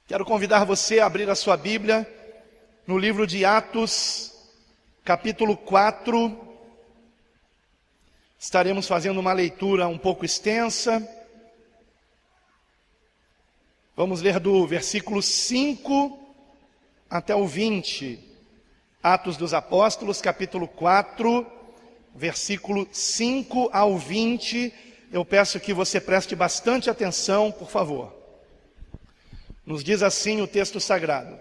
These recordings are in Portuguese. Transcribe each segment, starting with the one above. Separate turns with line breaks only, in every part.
Quero convidar você a abrir a sua Bíblia no livro de Atos, capítulo 4. Estaremos fazendo uma leitura um pouco extensa. Vamos ler do versículo 5 até o 20. Atos dos Apóstolos, capítulo 4, versículo 5 ao 20. Eu peço que você preste bastante atenção, por favor. Nos diz assim o texto sagrado: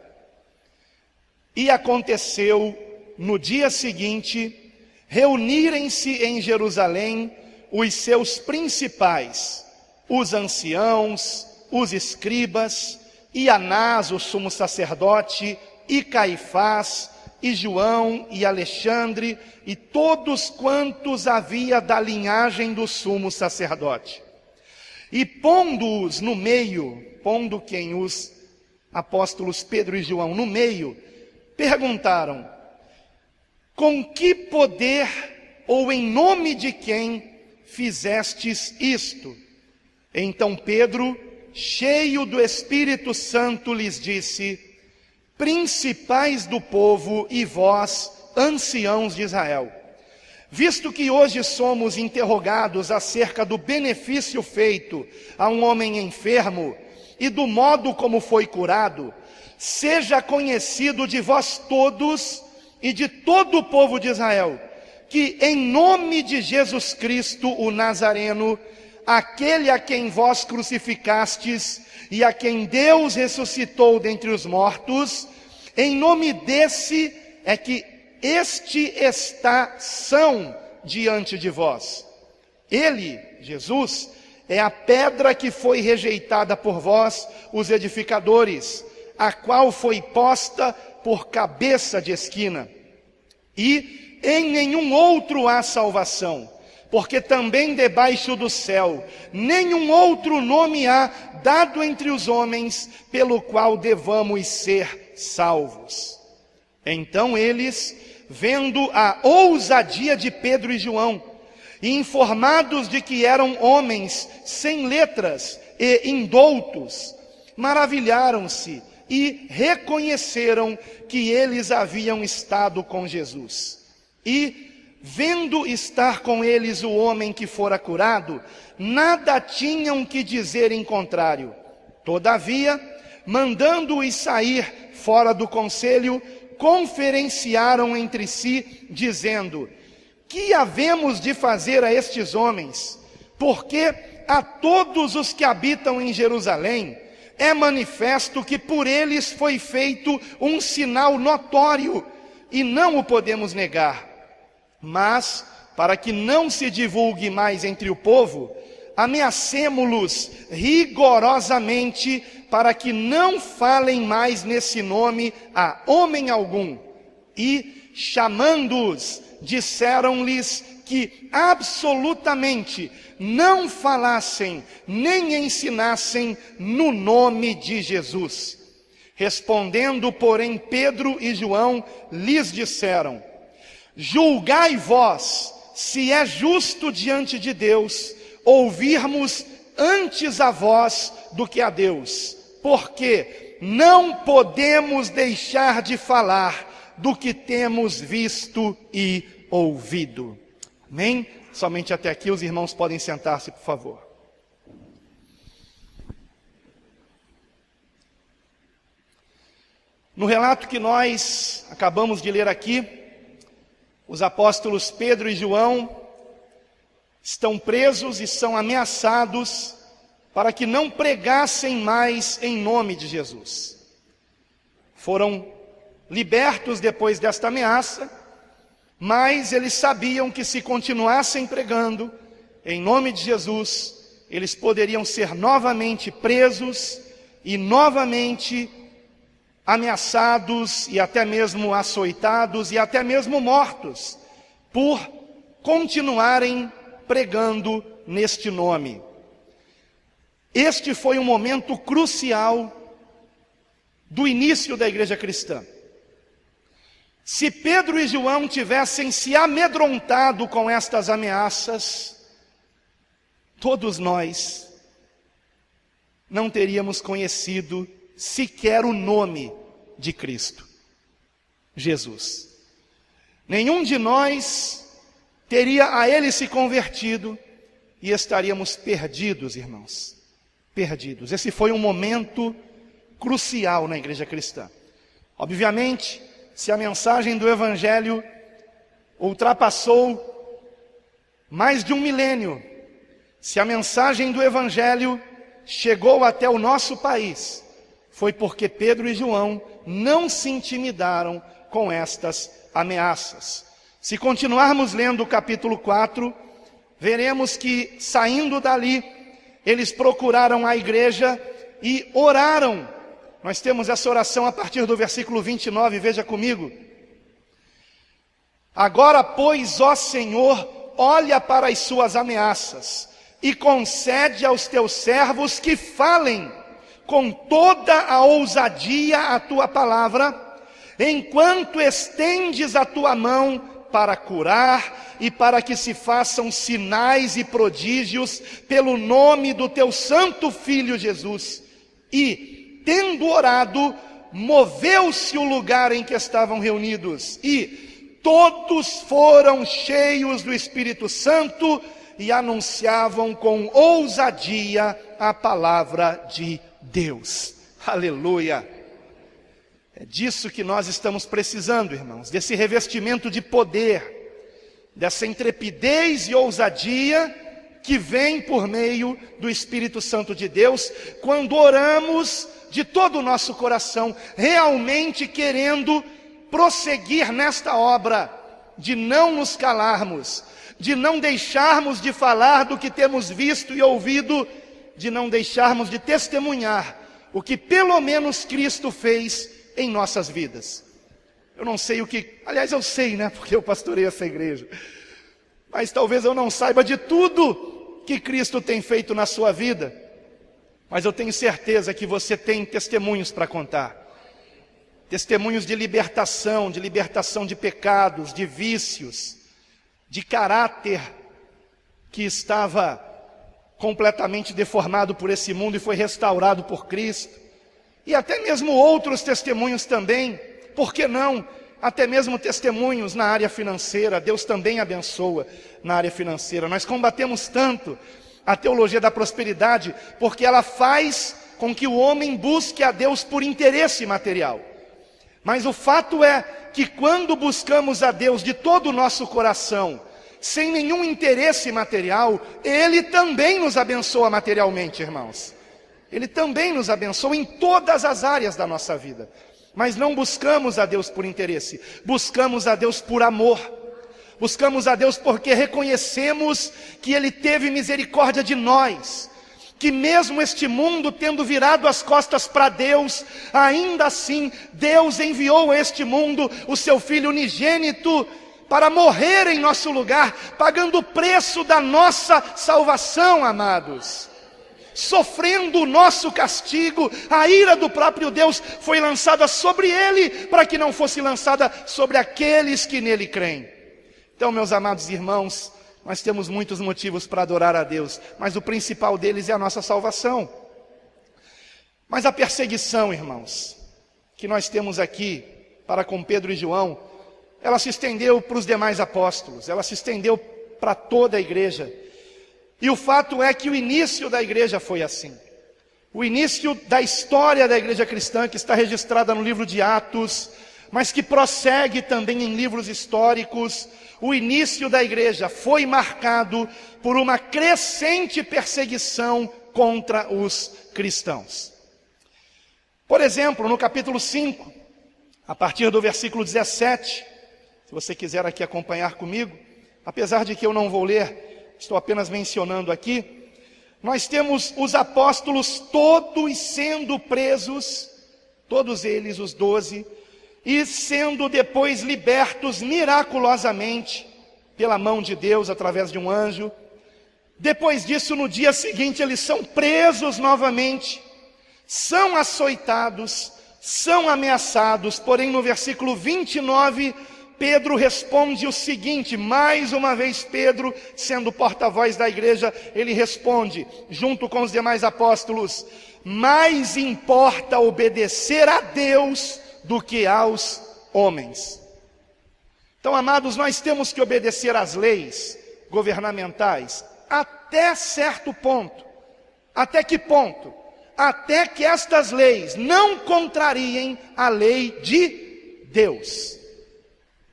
E aconteceu no dia seguinte, reunirem-se em Jerusalém os seus principais, os anciãos, os escribas, e Anás, o sumo sacerdote, e Caifás, e João, e Alexandre, e todos quantos havia da linhagem do sumo sacerdote. E pondo-os no meio, pondo quem? Os apóstolos Pedro e João no meio, perguntaram: com que poder ou em nome de quem fizestes isto? Então Pedro, cheio do Espírito Santo, lhes disse: principais do povo e vós, anciãos de Israel, visto que hoje somos interrogados acerca do benefício feito a um homem enfermo e do modo como foi curado, seja conhecido de vós todos e de todo o povo de Israel, que em nome de Jesus Cristo, o Nazareno, aquele a quem vós crucificastes e a quem Deus ressuscitou dentre os mortos, em nome desse é que este está são diante de vós. Ele, Jesus, é a pedra que foi rejeitada por vós, os edificadores, a qual foi posta por cabeça de esquina. E em nenhum outro há salvação, porque também debaixo do céu nenhum outro nome há dado entre os homens, pelo qual devamos ser salvos. Então eles, vendo a ousadia de Pedro e João, e informados de que eram homens sem letras e indoutos, maravilharam-se e reconheceram que eles haviam estado com Jesus. E, vendo estar com eles o homem que fora curado, nada tinham que dizer em contrário. Todavia, mandando-os sair fora do conselho, conferenciaram entre si, dizendo: que havemos de fazer a estes homens? Porque a todos os que habitam em Jerusalém é manifesto que por eles foi feito um sinal notório, e não o podemos negar. Mas, para que não se divulgue mais entre o povo, ameacemo-los rigorosamente, para que não falem mais nesse nome a homem algum. E, chamando-os, disseram-lhes que absolutamente não falassem nem ensinassem no nome de Jesus. Respondendo, porém, Pedro e João lhes disseram: julgai vós se é justo diante de Deus ouvirmos antes a vós do que a Deus, porque não podemos deixar de falar do que temos visto e ouvido. Amém? Somente até aqui. Os irmãos podem sentar-se, por favor. No relato que nós acabamos de ler aqui, os apóstolos Pedro e João estão presos e são ameaçados para que não pregassem mais em nome de Jesus. Foram libertos depois desta ameaça, mas eles sabiam que se continuassem pregando em nome de Jesus, eles poderiam ser novamente presos e novamente ameaçados e até mesmo açoitados e até mesmo mortos por continuarem pregando neste nome. Este foi um momento crucial do início da igreja cristã. Se Pedro e João tivessem se amedrontado com estas ameaças, todos nós não teríamos conhecido sequer o nome de Cristo Jesus. Nenhum de nós teria a Ele se convertido e estaríamos perdidos, irmãos. Perdidos. Esse foi um momento crucial na igreja cristã. Obviamente, se a mensagem do Evangelho ultrapassou mais de um milênio, se a mensagem do Evangelho chegou até o nosso país, foi porque Pedro e João não se intimidaram com estas ameaças. Se continuarmos lendo o capítulo 4, veremos que, saindo dali, eles procuraram a igreja e oraram. Nós temos essa oração a partir do versículo 29, veja comigo. Agora, pois, ó Senhor, olha para as suas ameaças e concede aos teus servos que falem com toda a ousadia a tua palavra, enquanto estendes a tua mão para curar e para que se façam sinais e prodígios pelo nome do teu santo Filho Jesus. E, tendo orado, moveu-se o lugar em que estavam reunidos, e todos foram cheios do Espírito Santo e anunciavam com ousadia a palavra de Deus. Aleluia! É disso que nós estamos precisando, irmãos, desse revestimento de poder, dessa intrepidez e ousadia que vem por meio do Espírito Santo de Deus, quando oramos de todo o nosso coração, realmente querendo prosseguir nesta obra, de não nos calarmos, de não deixarmos de falar do que temos visto e ouvido, de não deixarmos de testemunhar o que pelo menos Cristo fez em nossas vidas. Eu não sei o que, aliás eu sei, né, porque eu pastorei essa igreja, mas talvez eu não saiba de tudo que Cristo tem feito na sua vida, mas eu tenho certeza que você tem testemunhos para contar, testemunhos de libertação de pecados, de vícios, de caráter que estava completamente deformado por esse mundo e foi restaurado por Cristo. E até mesmo outros testemunhos também, por que não? Até mesmo testemunhos na área financeira, Deus também abençoa na área financeira. Nós combatemos tanto a teologia da prosperidade, porque ela faz com que o homem busque a Deus por interesse material. Mas o fato é que quando buscamos a Deus de todo o nosso coração, sem nenhum interesse material, Ele também nos abençoa materialmente, irmãos. Ele também nos abençoa em todas as áreas da nossa vida. Mas não buscamos a Deus por interesse, buscamos a Deus por amor. Buscamos a Deus porque reconhecemos que Ele teve misericórdia de nós, que mesmo este mundo tendo virado as costas para Deus, ainda assim Deus enviou a este mundo o seu Filho unigênito para morrer em nosso lugar, pagando o preço da nossa salvação, amados. Sofrendo o nosso castigo, a ira do próprio Deus foi lançada sobre Ele, para que não fosse lançada sobre aqueles que nele creem. Então, meus amados irmãos, nós temos muitos motivos para adorar a Deus, mas o principal deles é a nossa salvação. Mas a perseguição, irmãos, que nós temos aqui para com Pedro e João, ela se estendeu para os demais apóstolos, ela se estendeu para toda a igreja. E o fato é que o início da igreja foi assim. O início da história da igreja cristã, que está registrada no livro de Atos, mas que prossegue também em livros históricos, o início da igreja foi marcado por uma crescente perseguição contra os cristãos. Por exemplo, no capítulo 5, a partir do versículo 17, se você quiser aqui acompanhar comigo, apesar de que eu não vou ler, estou apenas mencionando aqui, nós temos os apóstolos todos sendo presos, todos eles, os 12, e sendo depois libertos miraculosamente pela mão de Deus, através de um anjo. Depois disso, no dia seguinte, eles são presos novamente, são açoitados, são ameaçados, porém no versículo 29, Pedro responde o seguinte, mais uma vez Pedro, sendo porta-voz da igreja, ele responde, junto com os demais apóstolos, mais importa obedecer a Deus do que aos homens. Então, amados, nós temos que obedecer às leis governamentais até certo ponto. Até que ponto? Até que estas leis não contrariem a lei de Deus.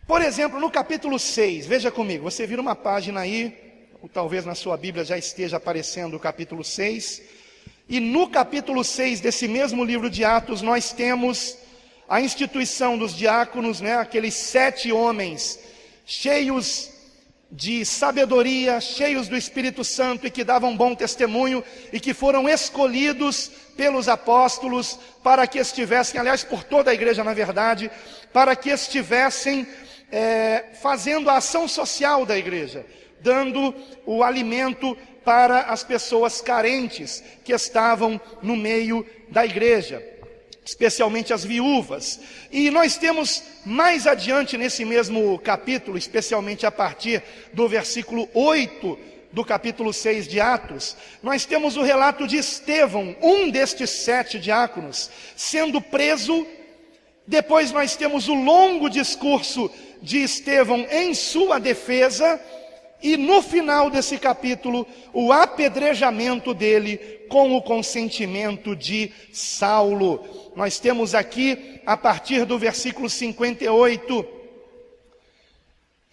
Por exemplo, no capítulo 6, veja comigo, você vira uma página aí, ou talvez na sua Bíblia já esteja aparecendo o capítulo 6, e no capítulo 6 desse mesmo livro de Atos, nós temos a instituição dos diáconos, aqueles 7 homens cheios de sabedoria, cheios do Espírito Santo e que davam bom testemunho e que foram escolhidos pelos apóstolos para que estivessem, aliás, por toda a igreja na verdade, para que estivessem fazendo a ação social da igreja, dando o alimento para as pessoas carentes que estavam no meio da igreja, especialmente as viúvas. E nós temos mais adiante nesse mesmo capítulo, especialmente a partir do versículo 8 do capítulo 6 de Atos, nós temos o relato de Estevão, um destes 7 diáconos, sendo preso. Depois nós temos o longo discurso de Estevão em sua defesa, e no final desse capítulo, o apedrejamento dele com o consentimento de Saulo. Nós temos aqui, a partir do versículo 58,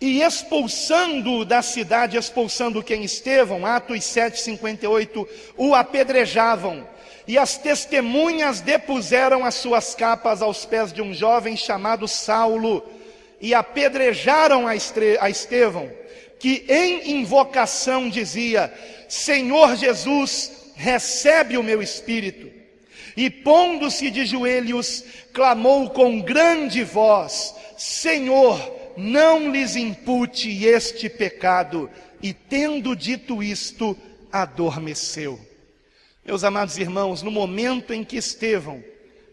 e expulsando da cidade, expulsando quem? Estevão, Atos 7:58, o apedrejavam. E as testemunhas depuseram as suas capas aos pés de um jovem chamado Saulo, e apedrejaram a Estevão, que em invocação dizia: Senhor Jesus, recebe o meu espírito. E pondo-se de joelhos, clamou com grande voz: Senhor, não lhes impute este pecado. E tendo dito isto, adormeceu. Meus amados irmãos, no momento em que Estevão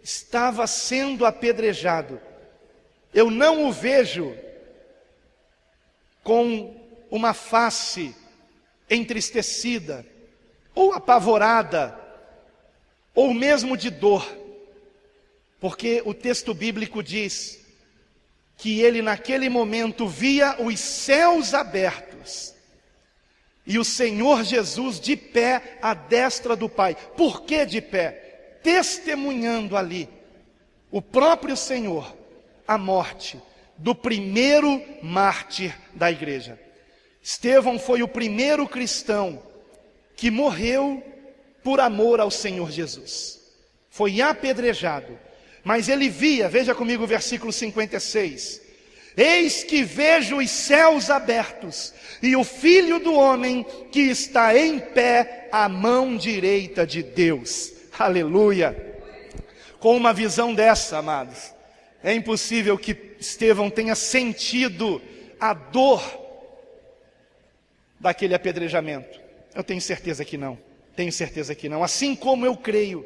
estava sendo apedrejado, eu não o vejo com uma face entristecida, ou apavorada, ou mesmo de dor, porque o texto bíblico diz que ele naquele momento via os céus abertos, e o Senhor Jesus de pé à destra do Pai. Por que de pé? Testemunhando ali, o próprio Senhor, a morte do primeiro mártir da igreja. Estevão foi o primeiro cristão que morreu por amor ao Senhor Jesus. Foi apedrejado, mas ele via, veja comigo o versículo 56. Eis que vejo os céus abertos, e o Filho do Homem que está em pé à mão direita de Deus. Aleluia! Com uma visão dessa, amados, é impossível que Estevão tenha sentido a dor daquele apedrejamento. Eu tenho certeza que não. Tenho certeza que não. Assim como eu creio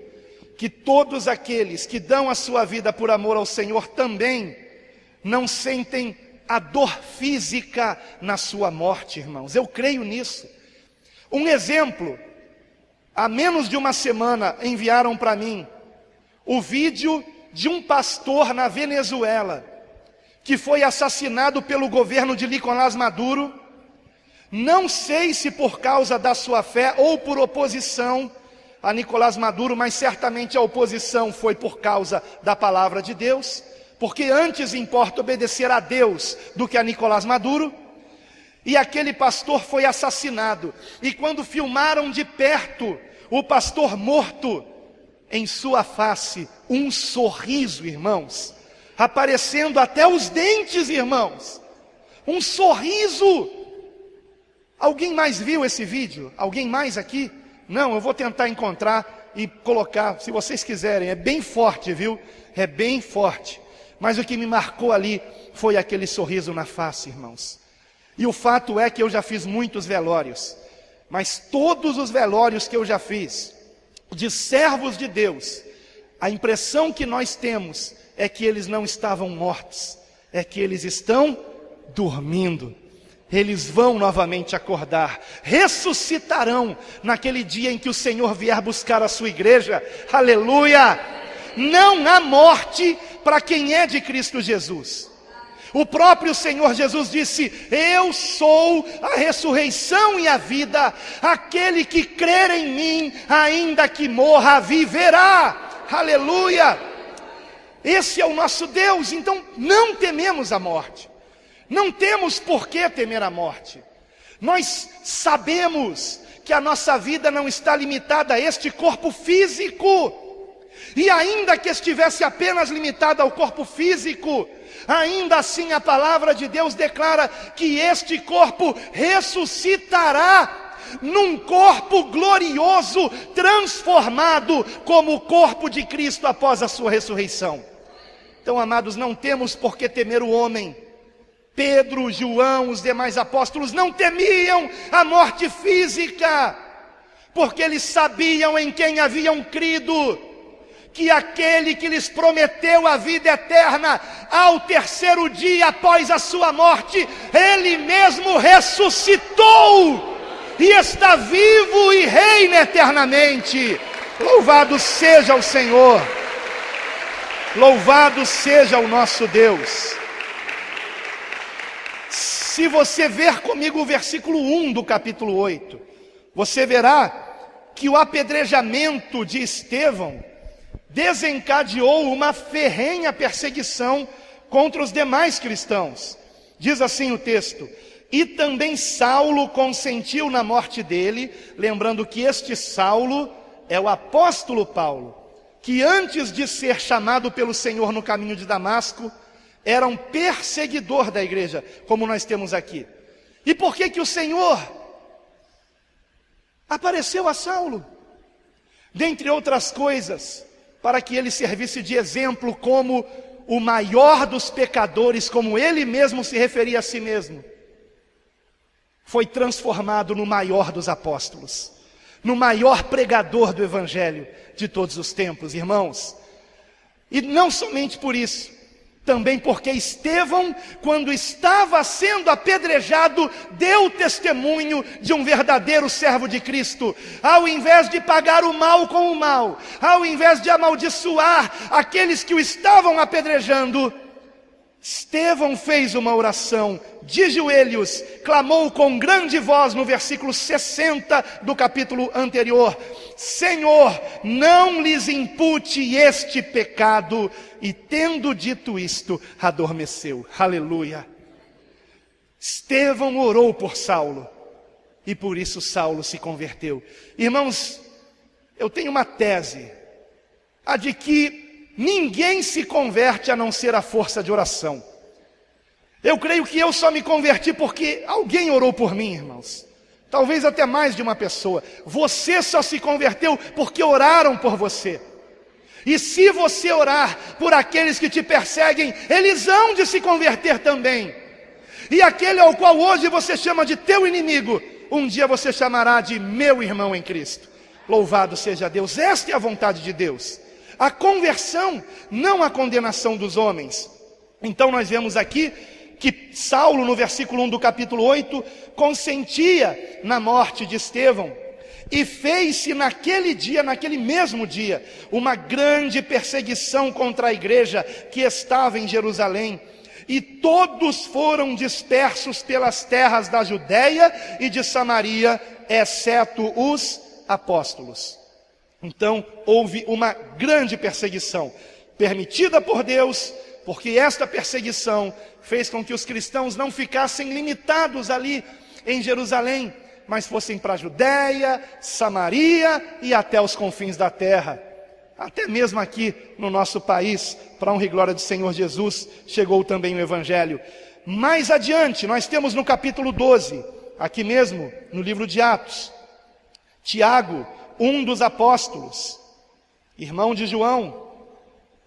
que todos aqueles que dão a sua vida por amor ao Senhor também não sentem a dor física na sua morte, irmãos. Eu creio nisso. Um exemplo: há menos de uma semana enviaram para mim o vídeo de um pastor na Venezuela que foi assassinado pelo governo de Nicolás Maduro. Não sei se por causa da sua fé ou por oposição a Nicolás Maduro, mas certamente a oposição foi por causa da palavra de Deus, porque antes importa obedecer a Deus do que a Nicolás Maduro. E aquele pastor foi assassinado, e quando filmaram de perto o pastor morto, em sua face um sorriso, irmãos, aparecendo até os dentes, irmãos, um sorriso. Alguém mais viu esse vídeo? Alguém mais aqui? Não, eu vou tentar encontrar e colocar, se vocês quiserem. É bem forte, viu? É bem forte. Mas o que me marcou ali foi aquele sorriso na face, irmãos. E o fato é que eu já fiz muitos velórios, mas todos os velórios que eu já fiz, de servos de Deus, a impressão que nós temos é que eles não estavam mortos, é que eles estão dormindo. eles vão novamente acordar, ressuscitarão naquele dia em que o Senhor vier buscar a sua igreja. Aleluia! Não há morte para quem é de Cristo Jesus. O próprio Senhor Jesus disse: eu sou a ressurreição e a vida, aquele que crer em mim, ainda que morra, viverá. Aleluia! Esse é o nosso Deus. Então não tememos a morte, não temos por que temer a morte. Nós sabemos que a nossa vida não está limitada a este corpo físico, e ainda que estivesse apenas limitada ao corpo físico, ainda assim a palavra de Deus declara que este corpo ressuscitará num corpo glorioso, transformado como o corpo de Cristo após a sua ressurreição. Então, amados, não temos por que temer o homem. Pedro, João, os demais apóstolos não temiam a morte física, porque eles sabiam em quem haviam crido, que aquele que lhes prometeu a vida eterna, ao terceiro dia após a sua morte, ele mesmo ressuscitou, e está vivo e reina eternamente. Louvado seja o Senhor, louvado seja o nosso Deus. Se você ver comigo o versículo 1 do capítulo 8, você verá que o apedrejamento de Estevão desencadeou uma ferrenha perseguição contra os demais cristãos. Diz assim o texto: e também Saulo consentiu na morte dele, lembrando que este Saulo é o apóstolo Paulo, que antes de ser chamado pelo Senhor no caminho de Damasco, era um perseguidor da igreja, como nós temos aqui. E por que o Senhor apareceu a Saulo? Dentre outras coisas, para que ele servisse de exemplo como o maior dos pecadores, como ele mesmo se referia a si mesmo. Foi transformado no maior dos apóstolos, no maior pregador do evangelho de todos os tempos, irmãos. E não somente por isso, também porque Estevão, quando estava sendo apedrejado, deu testemunho de um verdadeiro servo de Cristo. Ao invés de pagar o mal com o mal, ao invés de amaldiçoar aqueles que o estavam apedrejando, Estevão fez uma oração de joelhos, clamou com grande voz no versículo 60 do capítulo anterior: Senhor, não lhes impute este pecado. E tendo dito isto, adormeceu. Aleluia. Estevão orou por Saulo, e por isso Saulo se converteu. Irmãos, eu tenho uma tese, a de que ninguém se converte a não ser a força de oração. Eu creio que eu só me converti porque alguém orou por mim, irmãos. Talvez até mais de uma pessoa. Você só se converteu porque oraram por você. E se você orar por aqueles que te perseguem, eles hão de se converter também. E aquele ao qual hoje você chama de teu inimigo, um dia você chamará de meu irmão em Cristo. Louvado seja Deus. Esta é a vontade de Deus, a conversão, não a condenação dos homens. Então nós vemos aqui que Saulo, no versículo 1 do capítulo 8, consentia na morte de Estevão. E fez-se naquele dia, naquele mesmo dia, uma grande perseguição contra a igreja que estava em Jerusalém. E todos foram dispersos pelas terras da Judéia e de Samaria, exceto os apóstolos. Então houve uma grande perseguição, permitida por Deus, porque esta perseguição fez com que os cristãos não ficassem limitados ali em Jerusalém, mas fossem para a Judéia, Samaria e até os confins da terra. Até mesmo aqui no nosso país, para a honra e glória do Senhor Jesus, chegou também o Evangelho. Mais adiante, nós temos no capítulo 12, aqui mesmo, no livro de Atos, Tiago, um dos apóstolos, irmão de João,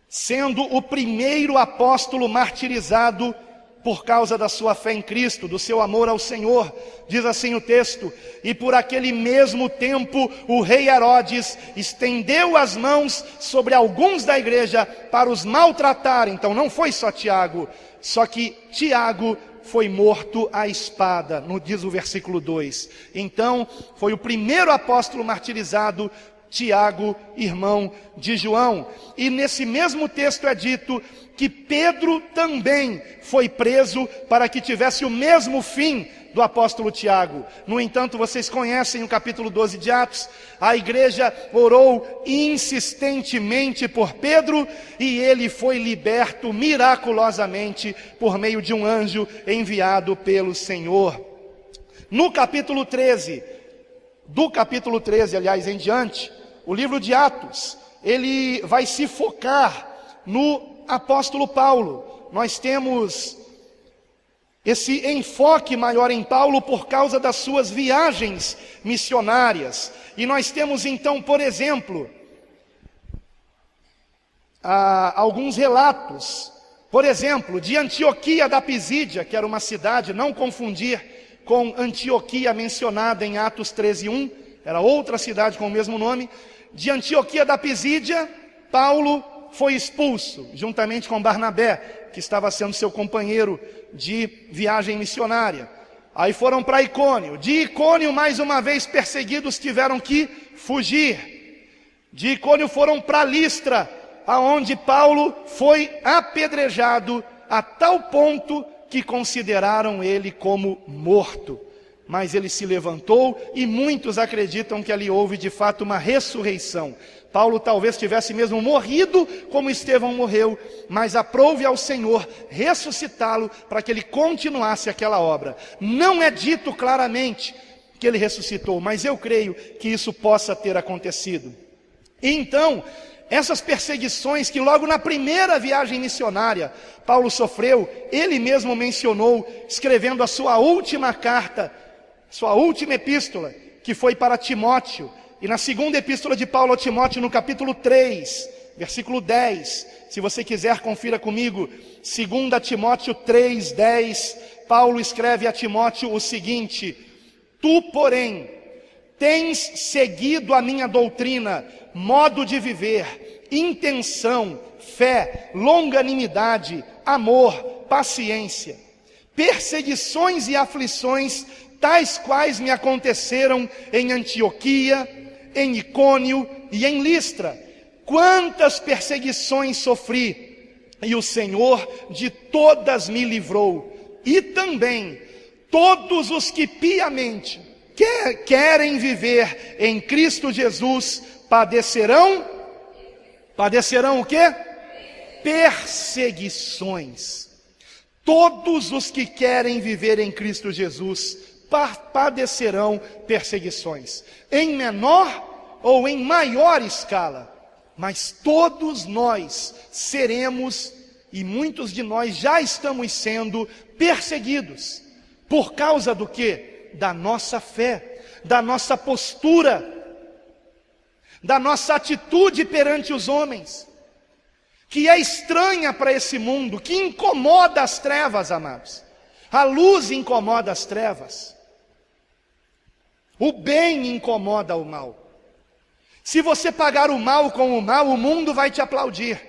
sendo o primeiro apóstolo martirizado por causa da sua fé em Cristo, do seu amor ao Senhor. Diz assim o texto: e por aquele mesmo tempo o rei Herodes estendeu as mãos sobre alguns da igreja para os maltratar. Então não foi só Tiago, só que Tiago foi morto à espada, diz o versículo 2. Então, foi o primeiro apóstolo martirizado, Tiago, irmão de João. E nesse mesmo texto é dito que Pedro também foi preso para que tivesse o mesmo fim do apóstolo Tiago. No entanto, vocês conhecem o capítulo 12 de Atos. A igreja orou insistentemente por Pedro e ele foi liberto miraculosamente por meio de um anjo enviado pelo Senhor. No capítulo 13, do capítulo 13, aliás, em diante, o livro de Atos, ele vai se focar no apóstolo Paulo. Nós temos esse enfoque maior em Paulo por causa das suas viagens missionárias. E nós temos então, por exemplo, alguns relatos, por exemplo, de Antioquia da Pisídia, que era uma cidade, não confundir com Antioquia mencionada em Atos 13:1, era outra cidade com o mesmo nome. De Antioquia da Pisídia, Paulo foi expulso, juntamente com Barnabé, que estava sendo seu companheiro de viagem missionária. Aí foram para Icônio. De Icônio, mais uma vez perseguidos, tiveram que fugir. De Icônio foram para Listra, aonde Paulo foi apedrejado a tal ponto que consideraram ele como morto. Mas ele se levantou e muitos acreditam que ali houve de fato uma ressurreição. Paulo talvez tivesse mesmo morrido como Estevão morreu, mas aprouve ao Senhor ressuscitá-lo para que ele continuasse aquela obra. Não é dito claramente que ele ressuscitou, mas eu creio que isso possa ter acontecido. E então, essas perseguições que logo na primeira viagem missionária Paulo sofreu, ele mesmo mencionou, escrevendo a sua última carta, sua última epístola, que foi para Timóteo. E na segunda epístola de Paulo a Timóteo, no capítulo 3, versículo 10, se você quiser, confira comigo, 2 Timóteo 3, 10, Paulo escreve a Timóteo o seguinte: Tu, porém, tens seguido a minha doutrina, modo de viver, intenção, fé, longanimidade, amor, paciência, perseguições e aflições, tais quais me aconteceram em Antioquia, em Icônio e em Listra. Quantas perseguições sofri, e o Senhor de todas me livrou. E também todos os que piamente querem viver em Cristo Jesus padecerão o quê? Perseguições. Todos os que querem viver em Cristo Jesus padecerão perseguições, em menor ou em maior escala, mas todos nós seremos, e muitos de nós já estamos sendo perseguidos, por causa do quê? Da nossa fé, da nossa postura, da nossa atitude perante os homens, que é estranha para esse mundo, que incomoda as trevas, amados. A luz incomoda as trevas. O bem incomoda o mal. Se você pagar o mal com o mal, o mundo vai te aplaudir.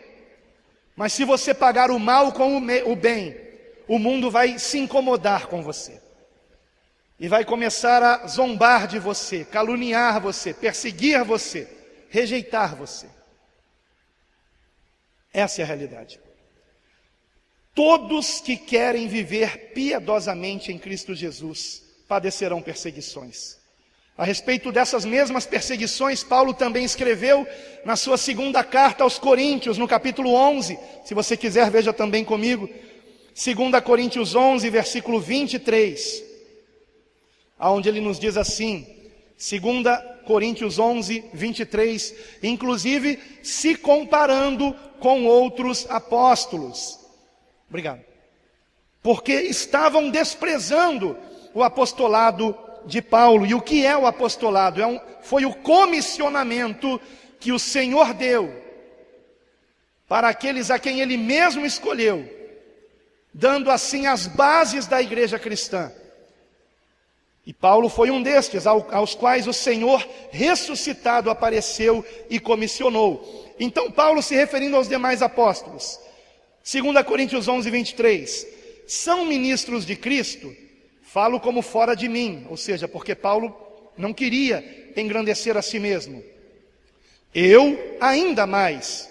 Mas se você pagar o mal com o bem, o mundo vai se incomodar com você. E vai começar a zombar de você, caluniar você, perseguir você, rejeitar você. Essa é a realidade. Todos que querem viver piedosamente em Cristo Jesus padecerão perseguições. A respeito dessas mesmas perseguições, Paulo também escreveu na sua segunda carta aos Coríntios, no capítulo 11, se você quiser, veja também comigo, 2 Coríntios 11, versículo 23, onde ele nos diz assim, 2 Coríntios 11, 23, inclusive se comparando com outros apóstolos. Obrigado. Porque estavam desprezando o apostolado de Paulo. E o que é o apostolado? Foi o comissionamento que o Senhor deu para aqueles a quem Ele mesmo escolheu, dando assim as bases da igreja cristã. E Paulo foi um destes, aos quais o Senhor ressuscitado apareceu e comissionou. Então Paulo, se referindo aos demais apóstolos, 2 Coríntios 11, 23, são ministros de Cristo, falo como fora de mim, ou seja, porque Paulo não queria engrandecer a si mesmo. Eu ainda mais,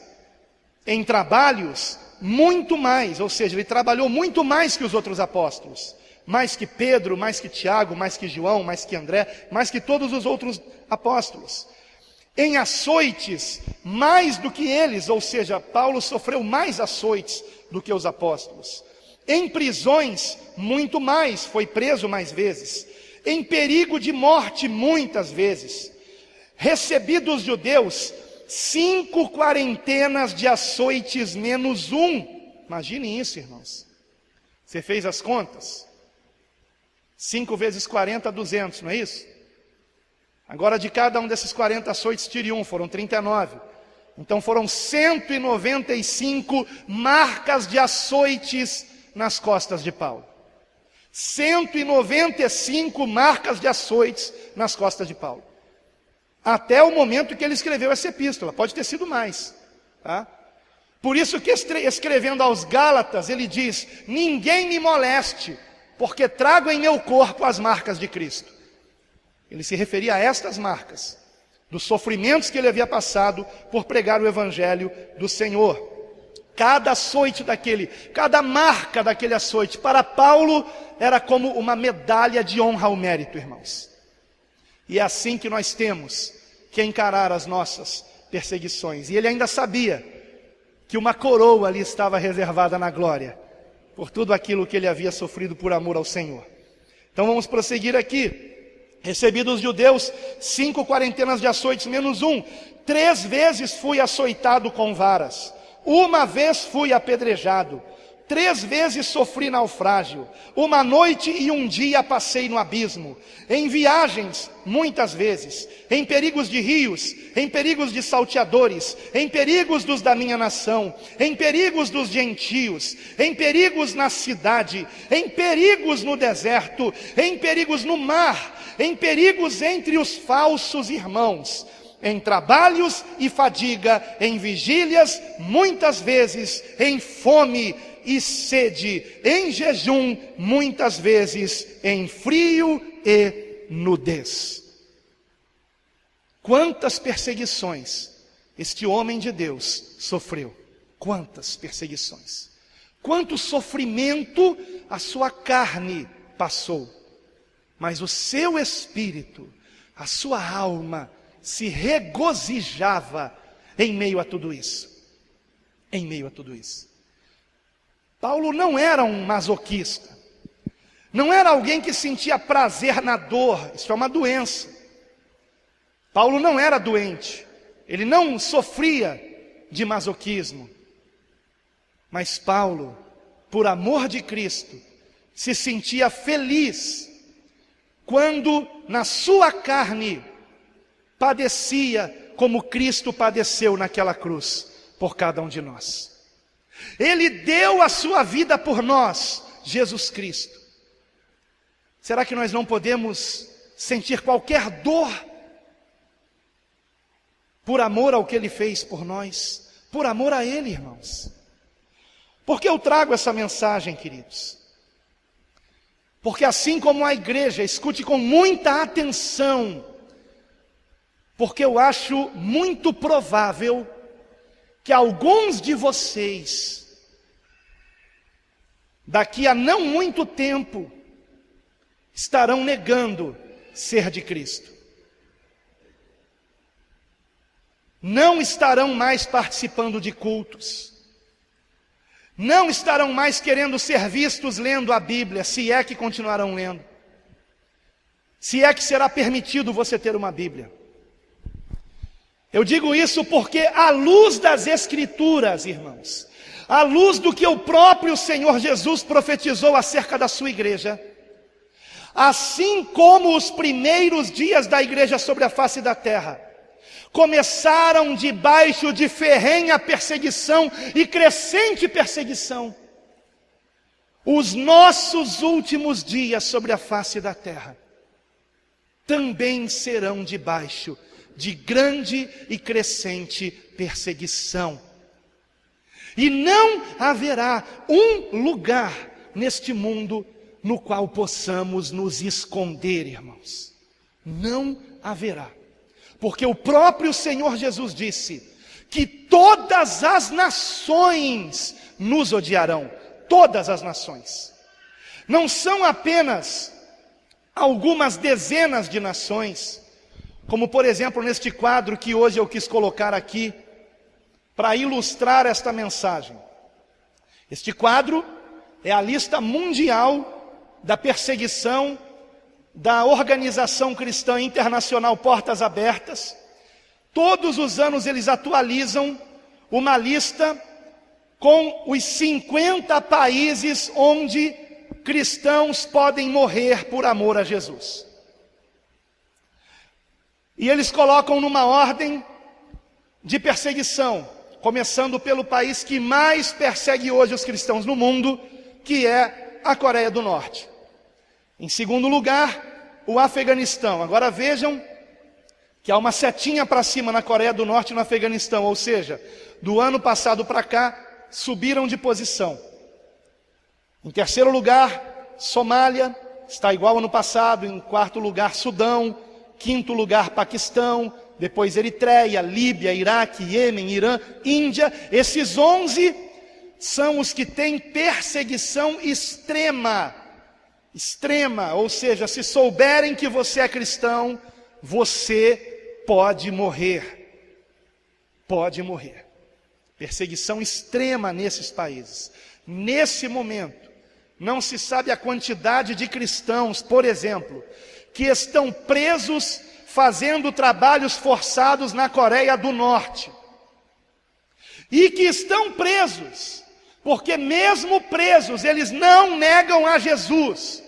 em trabalhos muito mais, ou seja, ele trabalhou muito mais que os outros apóstolos, mais que Pedro, mais que Tiago, mais que João, mais que André, mais que todos os outros apóstolos. Em açoites, mais do que eles, ou seja, Paulo sofreu mais açoites do que os apóstolos. Em prisões, muito mais, foi preso mais vezes. Em perigo de morte, muitas vezes. Recebi dos judeus 5 quarentenas de açoites menos um. Imagine isso, irmãos. Você fez as contas? 5 vezes 40, 200, não é isso? Agora de cada um desses 40 açoites tire um, foram 39. Então foram 195 marcas de açoites nas costas de Paulo. 195 marcas de açoites nas costas de Paulo. Até o momento que ele escreveu essa epístola, pode ter sido mais, tá? Por isso que escrevendo aos Gálatas, ele diz: ninguém me moleste, porque trago em meu corpo as marcas de Cristo. Ele se referia a estas marcas, dos sofrimentos que ele havia passado por pregar o evangelho do Senhor. Cada açoite daquele, cada marca daquele açoite, para Paulo, era como uma medalha de honra ao mérito, irmãos. E é assim que nós temos que encarar as nossas perseguições. E ele ainda sabia que uma coroa ali estava reservada na glória, por tudo aquilo que ele havia sofrido por amor ao Senhor. Então vamos prosseguir aqui. Recebi dos judeus 5 quarentenas de açoites menos um. 3 vezes fui açoitado com varas. 1 vez fui apedrejado. 3 vezes sofri naufrágio. 1 noite e 1 dia passei no abismo. Em viagens, muitas vezes. Em perigos de rios, em perigos de salteadores, em perigos dos da minha nação, em perigos dos gentios, em perigos na cidade, em perigos no deserto, em perigos no mar, em perigos entre os falsos irmãos, em trabalhos e fadiga, em vigílias, muitas vezes, em fome e sede, em jejum, muitas vezes, em frio e nudez. Quantas perseguições este homem de Deus sofreu? Quantas perseguições? Quanto sofrimento a sua carne passou? Mas o seu espírito, a sua alma, se regozijava em meio a tudo isso. Em meio a tudo isso. Paulo não era um masoquista. Não era alguém que sentia prazer na dor. Isso é uma doença. Paulo não era doente. Ele não sofria de masoquismo. Mas Paulo, por amor de Cristo, se sentia feliz quando na sua carne padecia como Cristo padeceu naquela cruz por cada um de nós. Ele deu a sua vida por nós, Jesus Cristo. Será que nós não podemos sentir qualquer dor por amor ao que Ele fez por nós? Por amor a Ele, irmãos. Por que eu trago essa mensagem, queridos? Porque assim como a igreja, escute com muita atenção, porque eu acho muito provável que alguns de vocês, daqui a não muito tempo, estarão negando ser de Cristo. Não estarão mais participando de cultos. Não estarão mais querendo ser vistos lendo a Bíblia, se é que continuarão lendo. Se é que será permitido você ter uma Bíblia. Eu digo isso porque à luz das Escrituras, irmãos, à luz do que o próprio Senhor Jesus profetizou acerca da sua igreja, assim como os primeiros dias da igreja sobre a face da terra, começaram debaixo de ferrenha perseguição e crescente perseguição, os nossos últimos dias sobre a face da terra também serão debaixo de grande e crescente perseguição. E não haverá um lugar neste mundo no qual possamos nos esconder, irmãos. Não haverá. Porque o próprio Senhor Jesus disse que todas as nações nos odiarão. Todas as nações. Não são apenas algumas dezenas de nações, como por exemplo neste quadro que hoje eu quis colocar aqui, para ilustrar esta mensagem. Este quadro é a lista mundial da perseguição da Organização Cristã Internacional Portas Abertas. Todos os anos eles atualizam uma lista com os 50 países onde cristãos podem morrer por amor a Jesus. E eles colocam numa ordem de perseguição, começando pelo país que mais persegue hoje os cristãos no mundo, que é a Coreia do Norte. Em segundo lugar, o Afeganistão. Agora vejam que há uma setinha para cima na Coreia do Norte e no Afeganistão, ou seja, do ano passado para cá, subiram de posição. Em terceiro lugar, Somália, está igual ao ano passado. Em quarto lugar, Sudão. Quinto lugar, Paquistão. Depois Eritreia, Líbia, Iraque, Iêmen, Irã, Índia. Esses 11 são os que têm perseguição extrema. Extrema, ou seja, se souberem que você é cristão, você pode morrer. Pode morrer. Perseguição extrema nesses países. Nesse momento, não se sabe a quantidade de cristãos, por exemplo, que estão presos fazendo trabalhos forçados na Coreia do Norte. E que estão presos, porque mesmo presos, eles não negam a Jesus.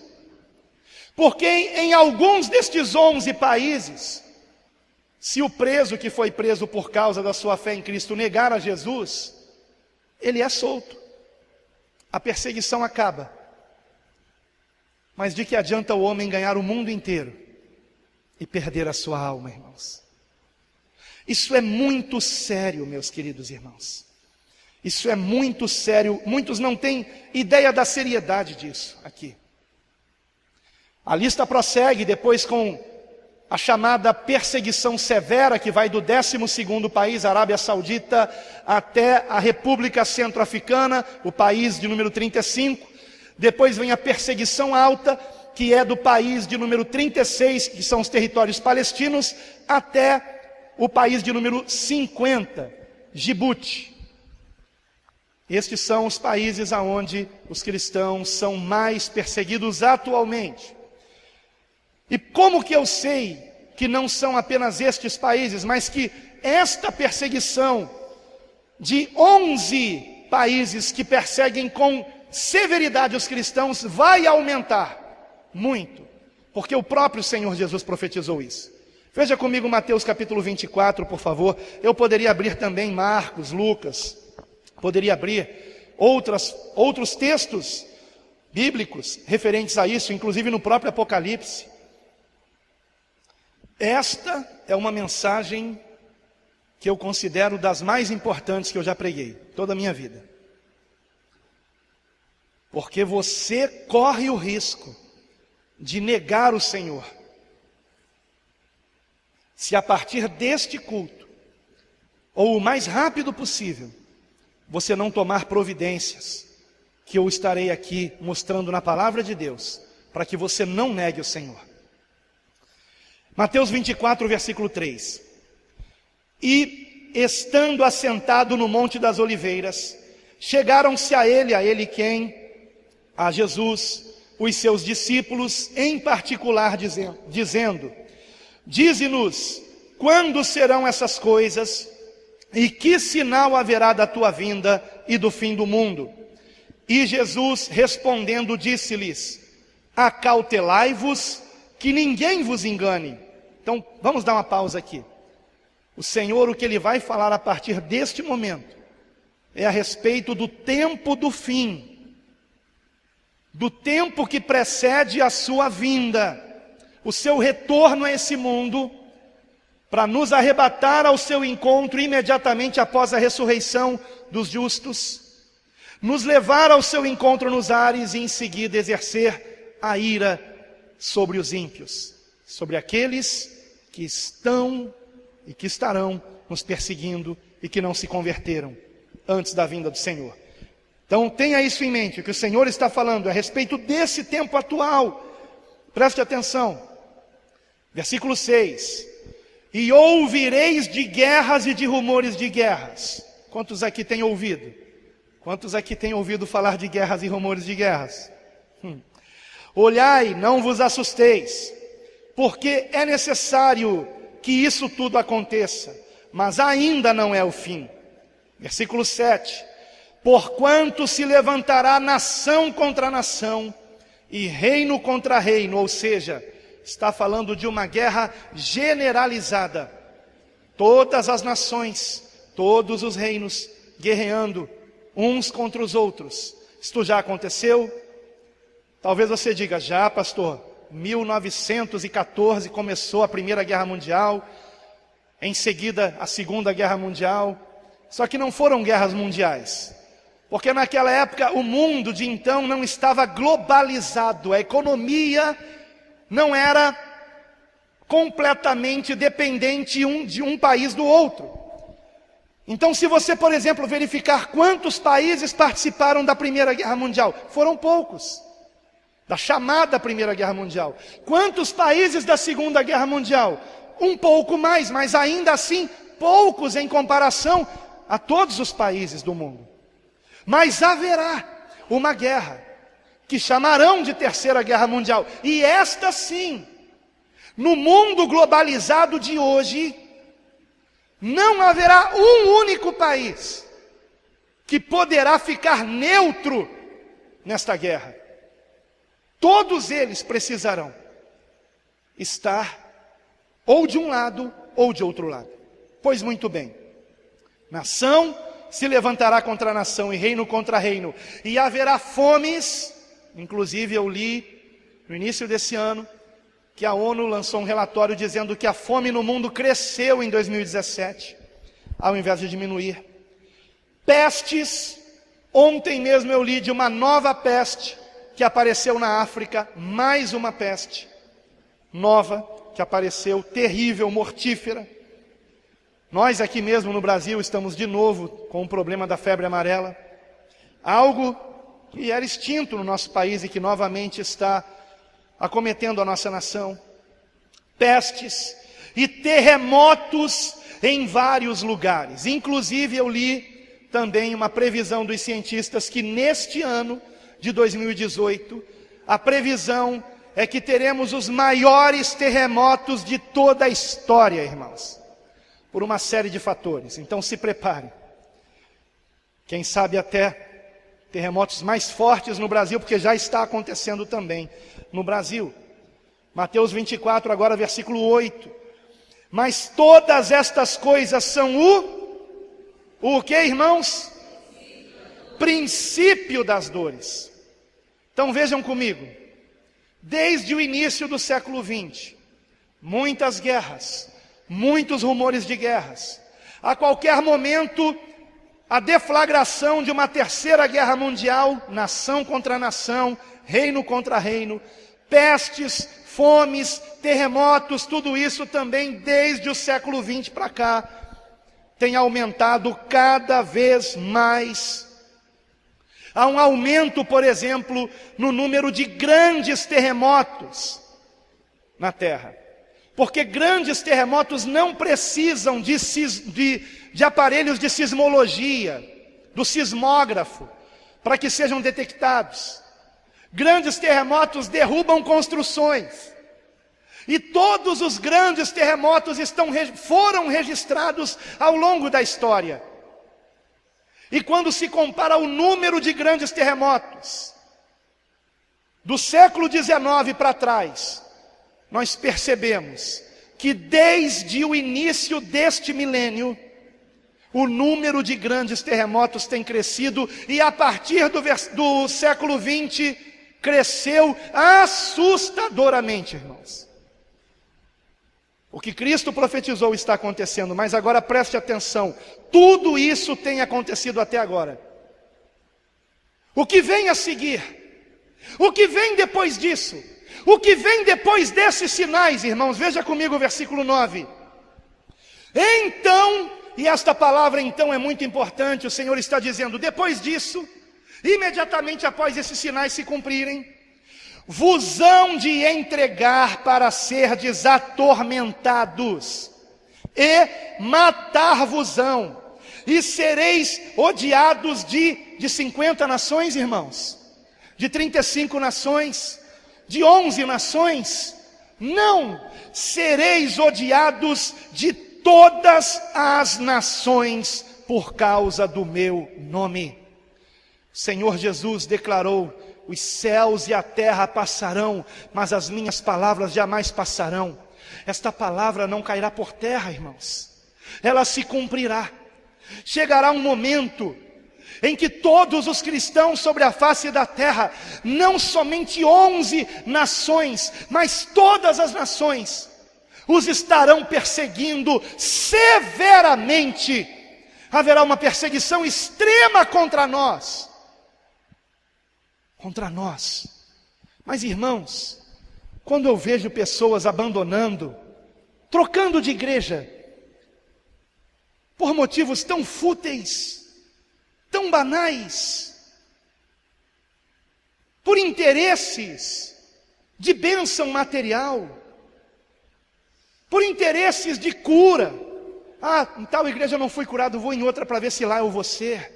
Porque em alguns destes 11 países, se o preso que foi preso por causa da sua fé em Cristo negar a Jesus, ele é solto. A perseguição acaba. Mas de que adianta o homem ganhar o mundo inteiro e perder a sua alma, irmãos? Isso é muito sério, meus queridos irmãos. Isso é muito sério. Muitos não têm ideia da seriedade disso aqui. A lista prossegue depois com a chamada perseguição severa, que vai do 12º país, Arábia Saudita, até a República Centro-Africana, o país de número 35. Depois vem a perseguição alta, que é do país de número 36, que são os territórios palestinos, até o país de número 50, Djibouti. Estes são os países aonde os cristãos são mais perseguidos atualmente. E como que eu sei que não são apenas estes países, mas que esta perseguição de 11 países que perseguem com severidade os cristãos vai aumentar muito, porque o próprio Senhor Jesus profetizou isso. Veja comigo Mateus capítulo 24, por favor. Eu poderia abrir também Marcos, Lucas, poderia abrir outros textos bíblicos referentes a isso, inclusive no próprio Apocalipse. Esta é uma mensagem que eu considero das mais importantes que eu já preguei, toda a minha vida. Porque você corre o risco de negar o Senhor, se a partir deste culto, ou o mais rápido possível, você não tomar providências, que eu estarei aqui mostrando na palavra de Deus, para que você não negue o Senhor. Mateus 24, versículo 3. E, estando assentado no Monte das Oliveiras, chegaram-se a ele quem? A Jesus, os seus discípulos, em particular, dizendo: dize-nos, quando serão essas coisas, e que sinal haverá da tua vinda e do fim do mundo? E Jesus, respondendo, disse-lhes: acautelai-vos, que ninguém vos engane. Então, vamos dar uma pausa aqui. O Senhor, o que Ele vai falar a partir deste momento, é a respeito do tempo do fim, do tempo que precede a sua vinda, o seu retorno a esse mundo, para nos arrebatar ao seu encontro imediatamente após a ressurreição dos justos. nos levar ao seu encontro nos ares e em seguida exercer a ira sobre os ímpios, sobre aqueles que estão e que estarão nos perseguindo e que não se converteram antes da vinda do Senhor. Então tenha isso em mente, o que o Senhor está falando a respeito desse tempo atual. Preste atenção, versículo 6, e ouvireis de guerras e de rumores de guerras. Quantos aqui têm ouvido? Quantos aqui têm ouvido falar de guerras e rumores de guerras? Olhai, não vos assusteis, porque é necessário que isso tudo aconteça, mas ainda não é o fim. Versículo 7, porquanto se levantará nação contra nação, e reino contra reino, ou seja, está falando de uma guerra generalizada. Todas as nações, todos os reinos, guerreando uns contra os outros. Isto já aconteceu? Talvez você diga, já pastor, 1914 começou a Primeira Guerra Mundial, em seguida a Segunda Guerra Mundial, só que não foram guerras mundiais, porque naquela época o mundo de então não estava globalizado, a economia não era completamente dependente de um país do outro. Então se você, por exemplo, verificar quantos países participaram da Primeira Guerra Mundial, foram poucos, da chamada Primeira Guerra Mundial. Quantos países da Segunda Guerra Mundial? Um pouco mais, mas ainda assim poucos em comparação a todos os países do mundo. Mas haverá uma guerra que chamarão de Terceira Guerra Mundial, e esta sim, no mundo globalizado de hoje, não haverá um único país que poderá ficar neutro nesta guerra. Todos eles precisarão estar ou de um lado ou de outro lado. Pois muito bem, nação se levantará contra nação e reino contra reino, e haverá fomes. Inclusive eu li no início desse ano que a ONU lançou um relatório dizendo que a fome no mundo cresceu em 2017, ao invés de diminuir. Pestes, ontem mesmo eu li de uma nova peste que apareceu na África, mais uma peste nova que apareceu, terrível, mortífera. Nós aqui mesmo no Brasil estamos de novo com o problema da febre amarela, algo que era extinto no nosso país e que novamente está acometendo a nossa nação. Pestes e terremotos em vários lugares. Inclusive eu li também uma previsão dos cientistas que neste ano de 2018, a previsão é que teremos os maiores terremotos de toda a história, irmãos, por uma série de fatores. Então se prepare. Quem sabe até terremotos mais fortes no Brasil, porque já está acontecendo também no Brasil. Mateus 24, agora versículo 8. Mas todas estas coisas são o que, irmãos? Princípio das dores. Então vejam comigo, desde o início do século 20, muitas guerras, muitos rumores de guerras, a qualquer momento a deflagração de uma terceira guerra mundial, nação contra nação, reino contra reino, pestes, fomes, terremotos, tudo isso também desde o século 20 para cá, tem aumentado cada vez mais. Há um aumento, por exemplo, no número de grandes terremotos na Terra. Porque grandes terremotos não precisam de aparelhos de sismologia, do sismógrafo, para que sejam detectados. Grandes terremotos derrubam construções. E todos os grandes terremotos foram registrados ao longo da história. E quando se compara o número de grandes terremotos do século XIX para trás, nós percebemos que desde o início deste milênio, o número de grandes terremotos tem crescido, e a partir do século XX, cresceu assustadoramente, irmãos. O que Cristo profetizou está acontecendo, mas agora preste atenção, tudo isso tem acontecido até agora. O que vem a seguir? O que vem depois disso? O que vem depois desses sinais, irmãos? Veja comigo o versículo 9. Então, e esta palavra então é muito importante, o Senhor está dizendo, depois disso, imediatamente após esses sinais se cumprirem, vos hão de entregar para serdes atormentados, e matar-vos-ão, e sereis odiados de 50 nações, irmãos, de 35 nações, de 11 nações. Não, sereis odiados de todas as nações por causa do meu nome. O Senhor Jesus declarou: os céus e a terra passarão, mas as minhas palavras jamais passarão. Esta palavra não cairá por terra, irmãos. Ela se cumprirá. Chegará um momento em que todos os cristãos sobre a face da terra, não somente 11 nações, mas todas as nações, os estarão perseguindo severamente. Haverá uma perseguição extrema contra nós. Contra nós. Mas, irmãos, quando eu vejo pessoas abandonando, trocando de igreja, por motivos tão fúteis, tão banais, por interesses de bênção material, por interesses de cura. Ah, em tal igreja eu não fui curado, vou em outra para ver se lá eu vou ser.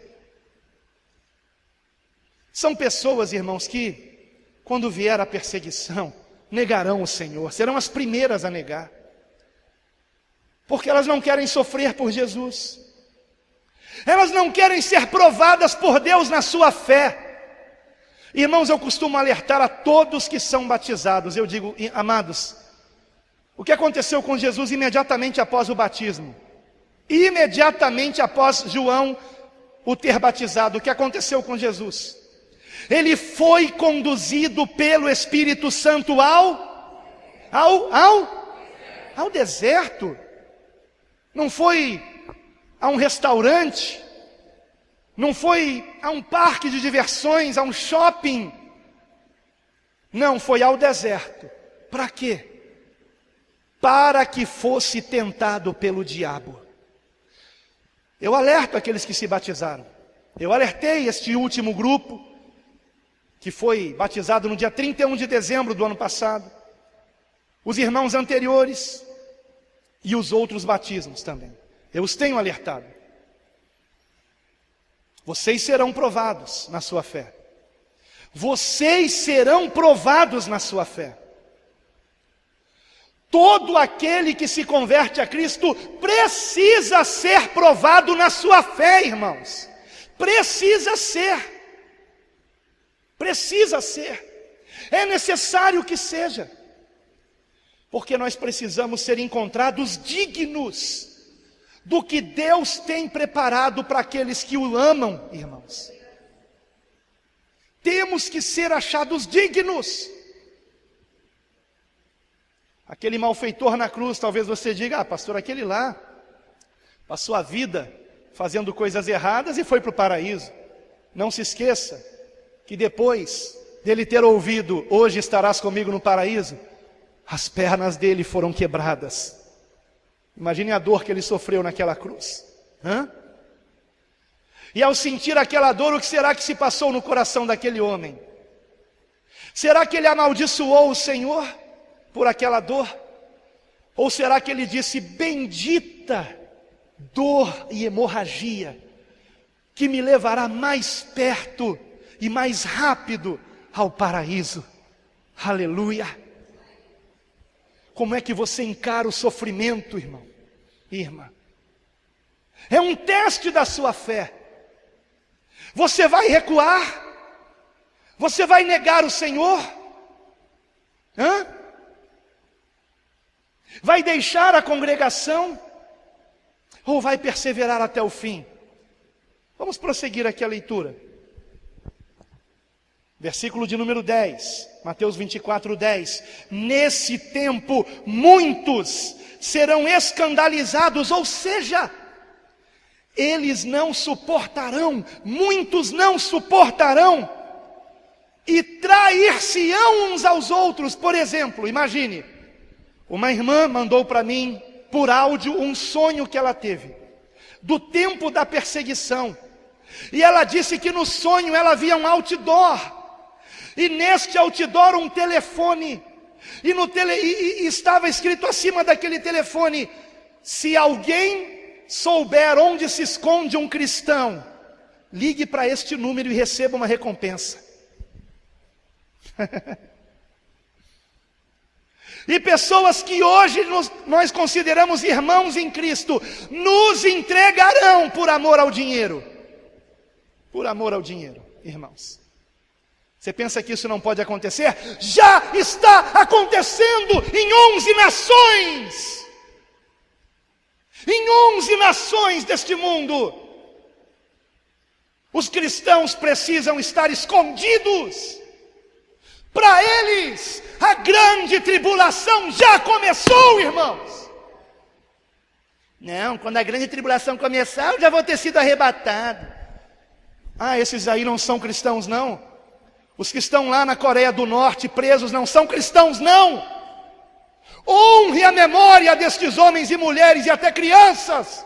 São pessoas, irmãos, que quando vier a perseguição, negarão o Senhor, serão as primeiras a negar, porque elas não querem sofrer por Jesus, elas não querem ser provadas por Deus na sua fé. Irmãos, eu costumo alertar a todos que são batizados, eu digo, amados, o que aconteceu com Jesus imediatamente após o batismo? Imediatamente após João o ter batizado, o que aconteceu com Jesus? Ele foi conduzido pelo Espírito Santo ao deserto. Não foi a um restaurante, não foi a um parque de diversões, a um shopping. Não, foi ao deserto. Para quê? Para que fosse tentado pelo diabo. Eu alerto aqueles que se batizaram. Eu alertei este último grupo, que foi batizado no dia 31 de dezembro do ano passado, os irmãos anteriores e os outros batismos também. Eu os tenho alertado. Vocês serão provados na sua fé. Vocês serão provados na sua fé. Todo aquele que se converte a Cristo precisa ser provado na sua fé, irmãos. Precisa ser. Precisa ser. É necessário que seja. Porque nós precisamos ser encontrados dignos do que Deus tem preparado para aqueles que o amam, irmãos. Temos que ser achados dignos. Aquele malfeitor na cruz, talvez você diga: ah, pastor, aquele lá passou a vida fazendo coisas erradas e foi para o paraíso. Não se esqueça que depois dele ter ouvido: hoje estarás comigo no paraíso, as pernas dele foram quebradas. Imagine a dor que ele sofreu naquela cruz. E ao sentir aquela dor, o que será que se passou no coração daquele homem? Será que ele amaldiçoou o Senhor por aquela dor? Ou será que ele disse: bendita dor e hemorragia, que me levará mais perto e mais rápido ao paraíso? Aleluia! Como é que você encara o sofrimento, irmão? Irmã, é um teste da sua fé. Você vai recuar? Você vai negar o Senhor? Vai deixar a congregação? Ou vai perseverar até o fim? Vamos prosseguir aqui a leitura. Versículo de número 10, Mateus 24, 10. Nesse tempo, muitos serão escandalizados, ou seja, eles não suportarão, muitos não suportarão, e trair-se-ão uns aos outros. Por exemplo, imagine, uma irmã mandou para mim, por áudio, um sonho que ela teve, do tempo da perseguição, e ela disse que no sonho ela via um outdoor, e neste outdoor um telefone, e estava escrito acima daquele telefone: se alguém souber onde se esconde um cristão, ligue para este número e receba uma recompensa. E pessoas que hoje nós consideramos irmãos em Cristo, nos entregarão por amor ao dinheiro. Por amor ao dinheiro, irmãos. Você pensa que isso não pode acontecer? Já está acontecendo em 11 nações. Em 11 nações deste mundo. Os cristãos precisam estar escondidos. Para eles, a grande tribulação já começou, irmãos. Não, quando a grande tribulação começar, eu já vou ter sido arrebatado. Ah, esses aí não são cristãos, não. Os que estão lá na Coreia do Norte presos não são cristãos, não. Honre a memória destes homens e mulheres e até crianças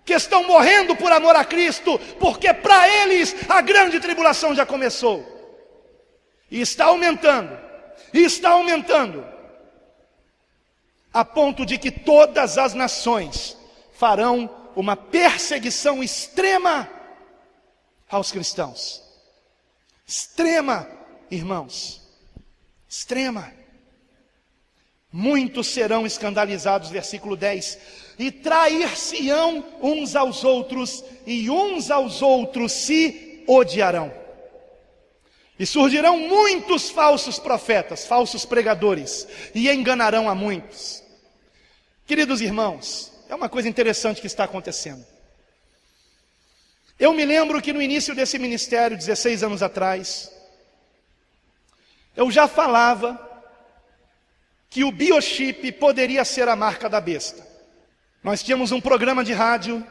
que estão morrendo por amor a Cristo, porque para eles a grande tribulação já começou. E está aumentando, a ponto de que todas as nações farão uma perseguição extrema aos cristãos. Extrema, irmãos, extrema. Muitos serão escandalizados, versículo 10, e trair-se-ão uns aos outros, e uns aos outros se odiarão. E surgirão muitos falsos profetas, falsos pregadores, e enganarão a muitos. Queridos irmãos, é uma coisa interessante que está acontecendo. Eu me lembro que no início desse ministério, 16 anos atrás, eu já falava que o biochip poderia ser a marca da besta. Nós tínhamos um programa de rádio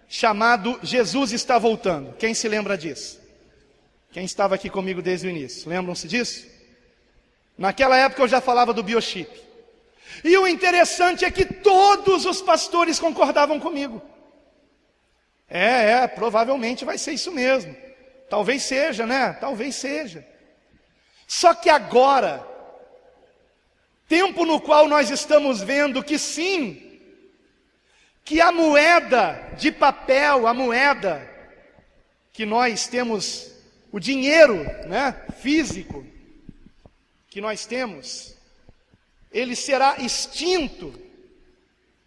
chamado Jesus Está Voltando. Quem se lembra disso? Quem estava aqui comigo desde o início? Lembram-se disso? Naquela época eu já falava do biochip. E o interessante é que todos os pastores concordavam comigo. Provavelmente vai ser isso mesmo. Talvez seja, né? Talvez seja. Só que agora, tempo no qual nós estamos vendo que sim, que a moeda de papel, a moeda que nós temos, o dinheiro, né, físico que nós temos, ele será extinto.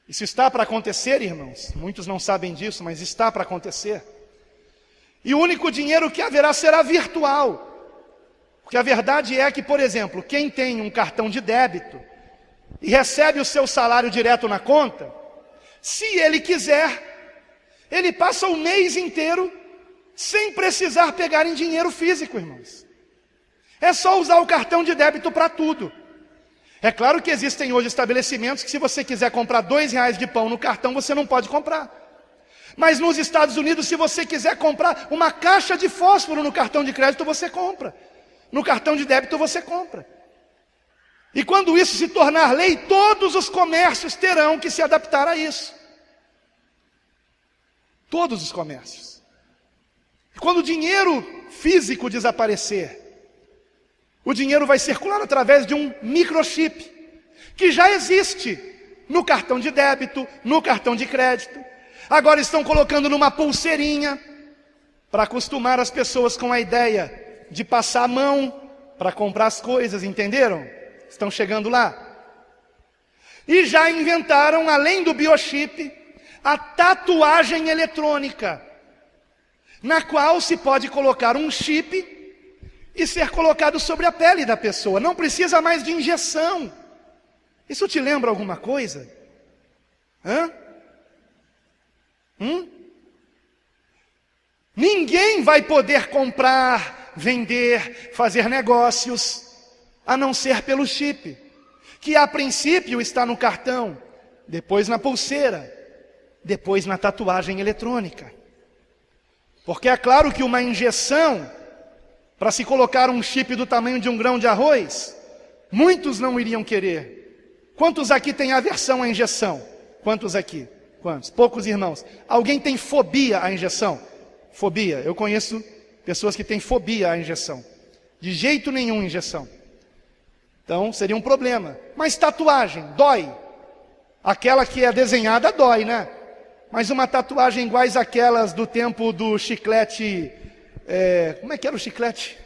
Isso está para acontecer, irmãos. Muitos não sabem disso, mas está para acontecer. E o único dinheiro que haverá será virtual. Porque a verdade é que, por exemplo, quem tem um cartão de débito e recebe o seu salário direto na conta, se ele quiser, ele passa o mês inteiro sem precisar pegar em dinheiro físico, irmãos. É só usar o cartão de débito para tudo. É claro que existem hoje estabelecimentos que se você quiser comprar R$2 de pão no cartão, você não pode comprar. Mas nos Estados Unidos, se você quiser comprar uma caixa de fósforo no cartão de crédito, você compra. No cartão de débito você compra. E quando isso se tornar lei, todos os comércios terão que se adaptar a isso. Todos os comércios. E quando o dinheiro físico desaparecer, o dinheiro vai circular através de um microchip, que já existe no cartão de débito, no cartão de crédito. Agora estão colocando numa pulseirinha, para acostumar as pessoas com a ideia de passar a mão para comprar as coisas, entenderam? Estão chegando lá. E já inventaram, além do biochip, a tatuagem eletrônica, na qual se pode colocar um chip e ser colocado sobre a pele da pessoa. Não precisa mais de injeção. Isso te lembra alguma coisa? Ninguém vai poder comprar, vender, fazer negócios, a não ser pelo chip, que a princípio está no cartão, depois na pulseira, depois na tatuagem eletrônica. Porque é claro que uma injeção, para se colocar um chip do tamanho de um grão de arroz, muitos não iriam querer. Quantos aqui têm aversão à injeção? Quantos aqui? Quantos? Poucos irmãos. Alguém tem fobia à injeção? Fobia. Eu conheço pessoas que têm fobia à injeção. De jeito nenhum injeção. Então seria um problema. Mas tatuagem, dói. Aquela que é desenhada dói, né? Mas uma tatuagem iguais àquelas do tempo do chiclete... como é que era o chiclete?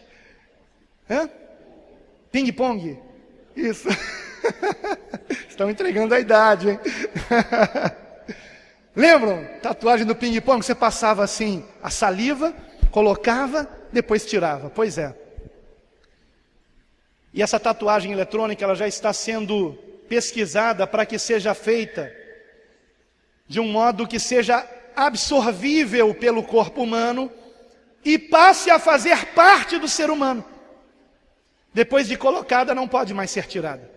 Ping-pong. Isso. Estão entregando a idade, hein? Lembram? Tatuagem do ping-pong, você passava assim a saliva, colocava, depois tirava. Pois é. E essa tatuagem eletrônica, ela já está sendo pesquisada para que seja feita de um modo que seja absorvível pelo corpo humano e passe a fazer parte do ser humano. Depois de colocada, não pode mais ser tirada.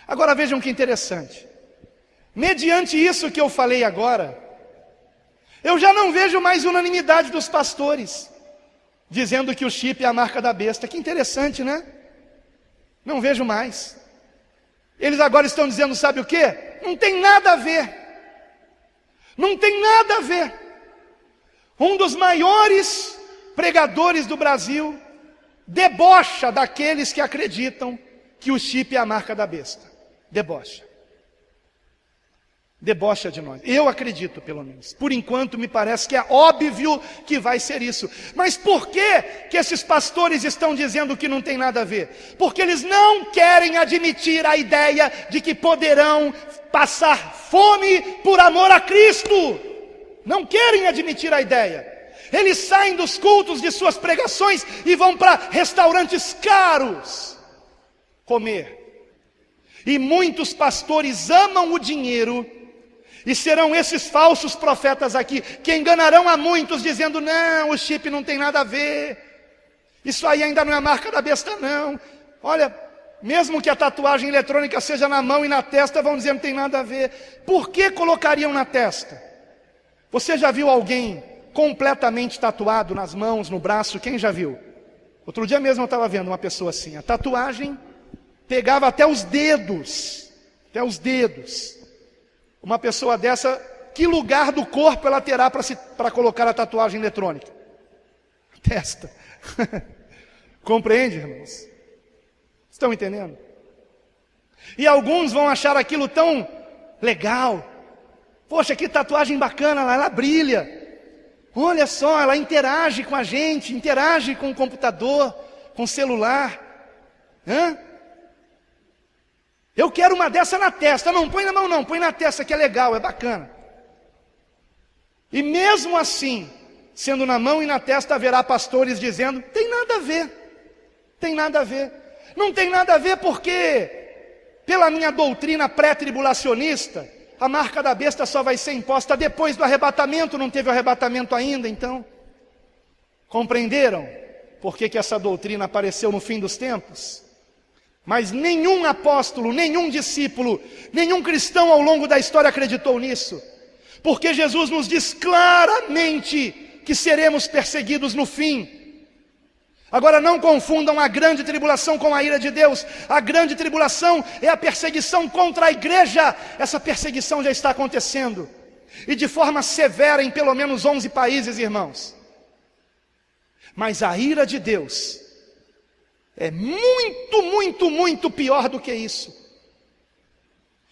Agora vejam que interessante. Mediante isso que eu falei agora, eu já não vejo mais unanimidade dos pastores dizendo que o chip é a marca da besta. Que interessante, né? Não vejo mais. Eles agora estão dizendo, sabe o quê? Não tem nada a ver. Não tem nada a ver. Um dos maiores pregadores do Brasil debocha daqueles que acreditam que o chip é a marca da besta. Debocha. Debocha de nós. Eu acredito, pelo menos. Por enquanto, me parece que é óbvio que vai ser isso. Mas por que esses pastores estão dizendo que não tem nada a ver? Porque eles não querem admitir a ideia de que poderão passar fome por amor a Cristo. Não querem admitir a ideia. Eles saem dos cultos de suas pregações e vão para restaurantes caros comer. E muitos pastores amam o dinheiro. E serão esses falsos profetas aqui que enganarão a muitos dizendo, não, o chip não tem nada a ver. Isso aí ainda não é a marca da besta não. Olha, mesmo que a tatuagem eletrônica seja na mão e na testa, vão dizer que não tem nada a ver. Por que colocariam na testa? Você já viu alguém completamente tatuado nas mãos, no braço? Quem já viu? Outro dia mesmo eu estava vendo uma pessoa assim. A tatuagem pegava até os dedos. Até os dedos. Uma pessoa dessa, que lugar do corpo ela terá para colocar a tatuagem eletrônica? Testa. Compreende, irmãos? Estão entendendo? E alguns vão achar aquilo tão legal. Poxa, que tatuagem bacana, ela brilha. Olha só, ela interage com a gente, interage com o computador, com o celular. Eu quero uma dessa na testa. Não, põe na mão não, põe na testa que é legal, é bacana. E mesmo assim, sendo na mão e na testa, haverá pastores dizendo, tem nada a ver. Tem nada a ver. Não tem nada a ver porque, pela minha doutrina pré-tribulacionista, a marca da besta só vai ser imposta depois do arrebatamento, não teve o arrebatamento ainda, então. Compreenderam por que essa doutrina apareceu no fim dos tempos? Mas nenhum apóstolo, nenhum discípulo, nenhum cristão ao longo da história acreditou nisso. Porque Jesus nos diz claramente que seremos perseguidos no fim. Agora não confundam a grande tribulação com a ira de Deus. A grande tribulação é a perseguição contra a igreja. Essa perseguição já está acontecendo. E de forma severa em pelo menos 11 países, irmãos. Mas a ira de Deus é muito, muito, muito pior do que isso.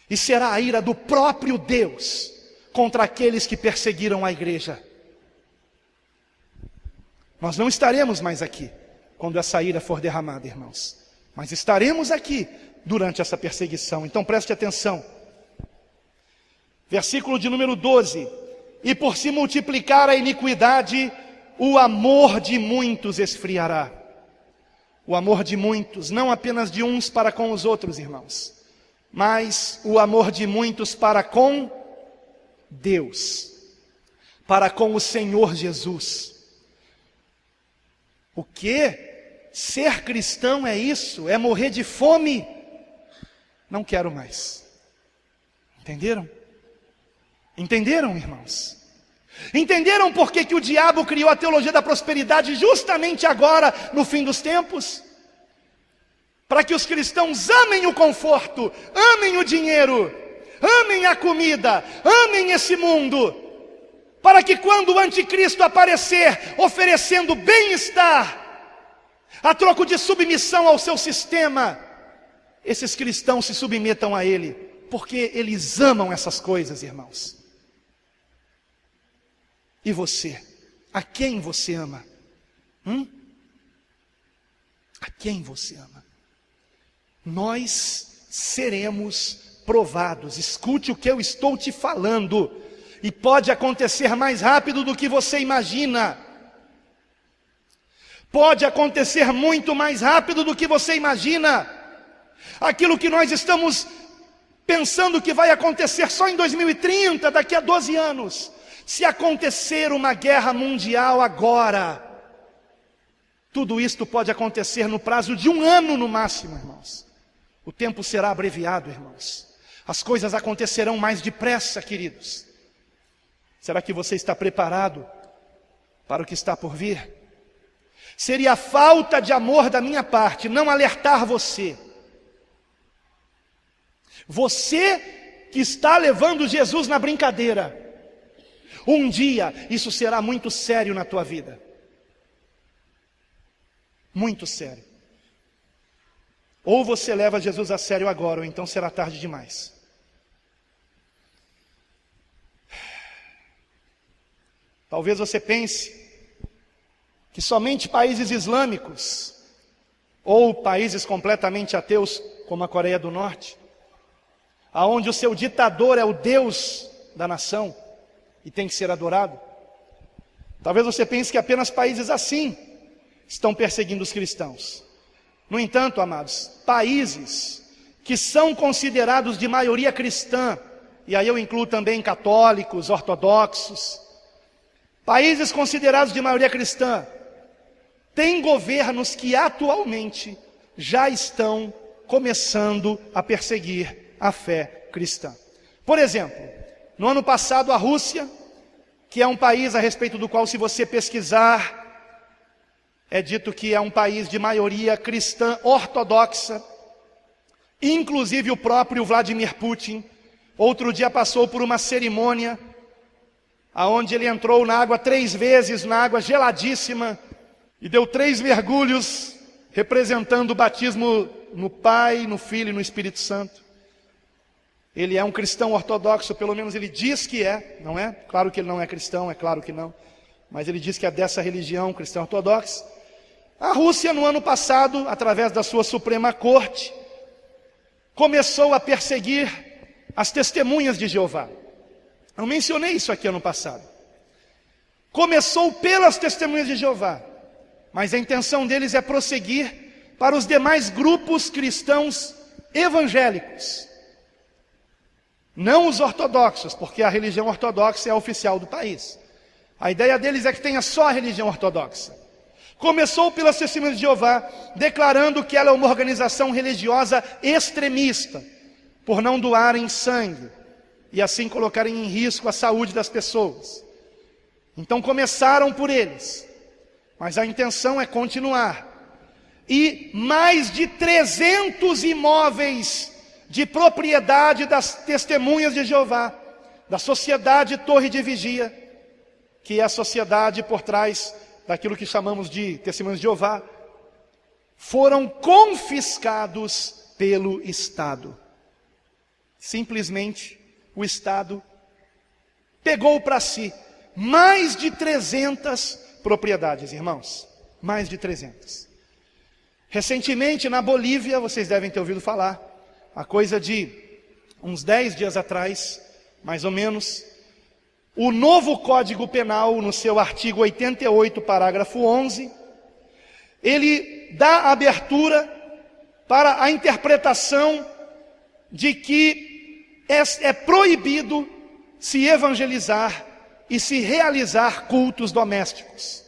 E será a ira do próprio Deus contra aqueles que perseguiram a igreja. Nós não estaremos mais aqui quando essa ira for derramada, irmãos. Mas estaremos aqui durante essa perseguição. Então preste atenção. Versículo de número 12. E por se multiplicar a iniquidade, o amor de muitos esfriará. O amor de muitos, não apenas de uns para com os outros, irmãos, mas o amor de muitos para com Deus, para com o Senhor Jesus. O que? Ser cristão é isso? É morrer de fome? Não quero mais. Entenderam? Entenderam, irmãos? Entenderam por que o diabo criou a teologia da prosperidade justamente agora, no fim dos tempos? Para que os cristãos amem o conforto, amem o dinheiro, amem a comida, amem esse mundo, para que quando o anticristo aparecer oferecendo bem-estar, a troco de submissão ao seu sistema, esses cristãos se submetam a ele, porque eles amam essas coisas, irmãos. E você? A quem você ama? A quem você ama? Nós seremos provados. Escute o que eu estou te falando. E pode acontecer mais rápido do que você imagina. Pode acontecer muito mais rápido do que você imagina. Aquilo que nós estamos pensando que vai acontecer só em 2030, daqui a 12 anos. Se acontecer uma guerra mundial agora, tudo isto pode acontecer no prazo de 1 ano no máximo, irmãos. O tempo será abreviado, irmãos. As coisas acontecerão mais depressa, queridos. Será que você está preparado para o que está por vir? Seria falta de amor da minha parte não alertar você. Você que está levando Jesus na brincadeira. Um dia isso será muito sério na tua vida. Muito sério. Ou você leva Jesus a sério agora, ou então será tarde demais. Talvez você pense que somente países islâmicos, ou países completamente ateus, como a Coreia do Norte, aonde o seu ditador é o Deus da nação, e tem que ser adorado. Talvez você pense que apenas países assim estão perseguindo os cristãos. No entanto, amados, países que são considerados de maioria cristã, e aí eu incluo também católicos, ortodoxos, países considerados de maioria cristã, têm governos que atualmente já estão começando a perseguir a fé cristã. Por exemplo, no ano passado, a Rússia, que é um país a respeito do qual, se você pesquisar, é dito que é um país de maioria cristã ortodoxa, inclusive o próprio Vladimir Putin, outro dia passou por uma cerimônia, aonde ele entrou na água 3 vezes, na água geladíssima, e deu 3 mergulhos, representando o batismo no Pai, no Filho e no Espírito Santo. Ele é um cristão ortodoxo, pelo menos ele diz que é, não é? Claro que ele não é cristão, é claro que não. Mas ele diz que é dessa religião, cristã ortodoxa. A Rússia, no ano passado, através da sua Suprema Corte, começou a perseguir as testemunhas de Jeová. Eu mencionei isso aqui ano passado. Começou pelas testemunhas de Jeová, mas a intenção deles é prosseguir para os demais grupos cristãos evangélicos. Não os ortodoxos, porque a religião ortodoxa é a oficial do país. A ideia deles é que tenha só a religião ortodoxa. Começou pelas testemunhas de Jeová, declarando que ela é uma organização religiosa extremista, por não doarem sangue, e assim colocarem em risco a saúde das pessoas. Então começaram por eles, mas a intenção é continuar. E mais de 300 imóveis de propriedade das testemunhas de Jeová, da sociedade Torre de Vigia, que é a sociedade por trás daquilo que chamamos de testemunhas de Jeová, foram confiscados pelo Estado. Simplesmente o Estado pegou para si mais de 300 propriedades, irmãos, mais de 300. Recentemente na Bolívia, vocês devem ter ouvido falar, a coisa de uns 10 dias atrás, mais ou menos, o novo Código Penal, no seu artigo 88, parágrafo 11, ele dá abertura para a interpretação de que é proibido se evangelizar e se realizar cultos domésticos,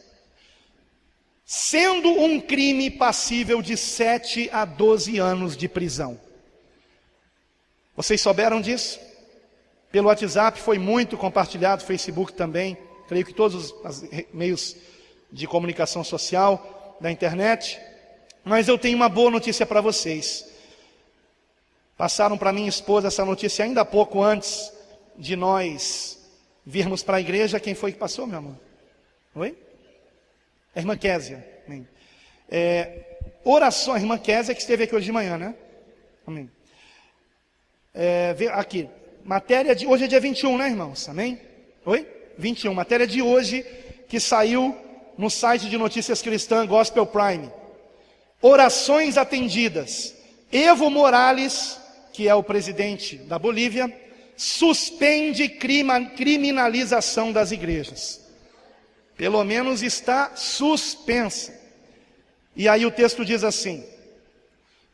sendo um crime passível de 7 a 12 anos de prisão. Vocês souberam disso? Pelo WhatsApp foi muito compartilhado, Facebook também, creio que todos os meios de comunicação social da internet. Mas eu tenho uma boa notícia para vocês. Passaram para minha esposa essa notícia ainda há pouco antes de nós virmos para a igreja. Quem foi que passou, meu amor? Oi? A irmã Késia. Amém. Orações, a irmã Késia que esteve aqui hoje de manhã, né? Amém. Aqui, matéria de hoje é dia 21, né, irmãos? Amém? Oi? 21, matéria de hoje que saiu no site de notícias cristã Gospel Prime. Orações atendidas. Evo Morales, que é o presidente da Bolívia, suspende criminalização das igrejas. Pelo menos está suspensa. E aí o texto diz assim: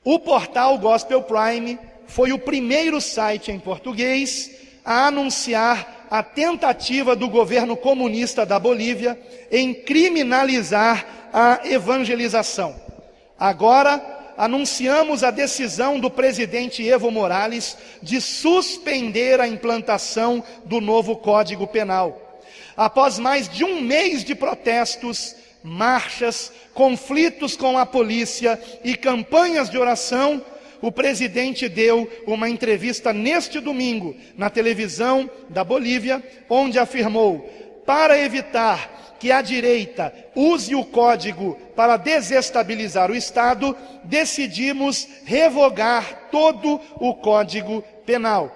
o portal Gospel Prime foi o primeiro site em português a anunciar a tentativa do governo comunista da Bolívia em criminalizar a evangelização. Agora, anunciamos a decisão do presidente Evo Morales de suspender a implantação do novo Código Penal. Após mais de um mês de protestos, marchas, conflitos com a polícia e campanhas de oração, o presidente deu uma entrevista neste domingo na televisão da Bolívia, onde afirmou: para evitar que a direita use o código para desestabilizar o Estado, decidimos revogar todo o Código Penal.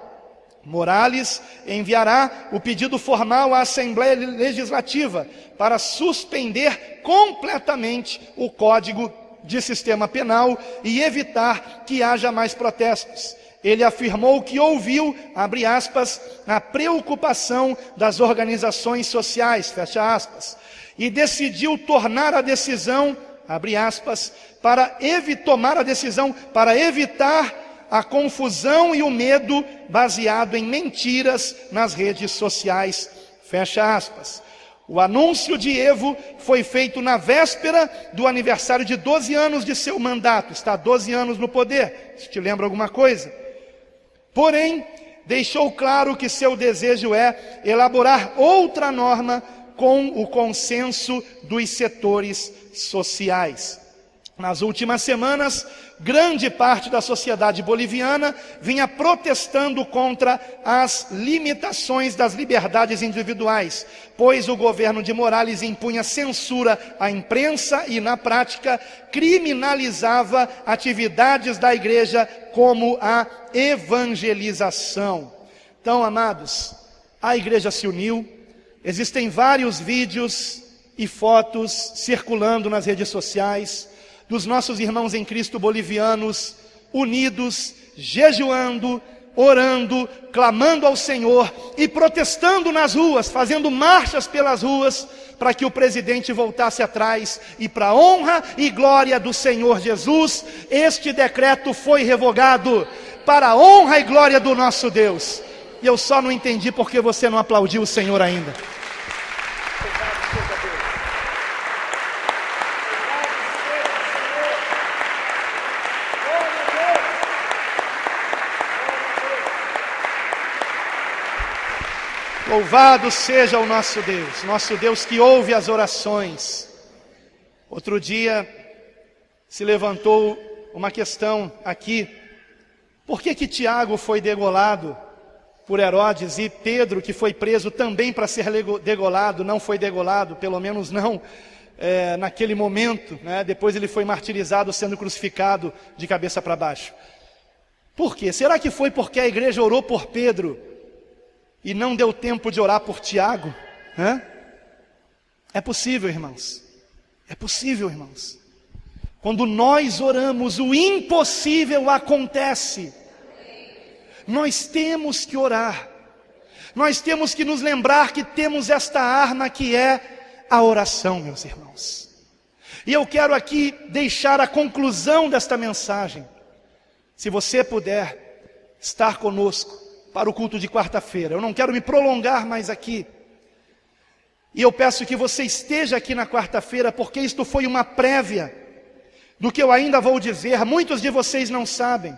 Morales enviará o pedido formal à Assembleia Legislativa para suspender completamente o Código de Sistema Penal e evitar que haja mais protestos. Ele afirmou que ouviu, abre aspas, a preocupação das organizações sociais, fecha aspas, e decidiu tomar a decisão, abre aspas, tomar a decisão para evitar a confusão e o medo baseado em mentiras nas redes sociais, fecha aspas. O anúncio de Evo foi feito na véspera do aniversário de 12 anos de seu mandato. Está há 12 anos no poder, se te lembra alguma coisa. Porém, deixou claro que seu desejo é elaborar outra norma com o consenso dos setores sociais. Nas últimas semanas, grande parte da sociedade boliviana vinha protestando contra as limitações das liberdades individuais, pois o governo de Morales impunha censura à imprensa e, na prática, criminalizava atividades da igreja como a evangelização. Então, amados, a igreja se uniu, existem vários vídeos e fotos circulando nas redes sociais, dos nossos irmãos em Cristo bolivianos, unidos, jejuando, orando, clamando ao Senhor e protestando nas ruas, fazendo marchas pelas ruas, para que o presidente voltasse atrás. E para a honra e glória do Senhor Jesus, este decreto foi revogado, para a honra e glória do nosso Deus. E eu só não entendi porque você não aplaudiu o Senhor ainda. Louvado seja o nosso Deus que ouve as orações. Outro dia se levantou uma questão aqui: por que Tiago foi degolado por Herodes e Pedro, que foi preso também para ser degolado, não foi degolado, pelo menos não naquele momento, né? Depois ele foi martirizado, sendo crucificado de cabeça para baixo. Por quê? Será que foi porque a igreja orou por Pedro e não deu tempo de orar por Tiago? É possível, irmãos. É possível, irmãos. Quando nós oramos, o impossível acontece. Nós temos que orar. Nós temos que nos lembrar que temos esta arma que é a oração, meus irmãos. E eu quero aqui deixar a conclusão desta mensagem. Se você puder estar conosco para o culto de quarta-feira. Eu não quero me prolongar mais aqui. E eu peço que você esteja aqui na quarta-feira, porque isto foi uma prévia do que eu ainda vou dizer. Muitos de vocês não sabem,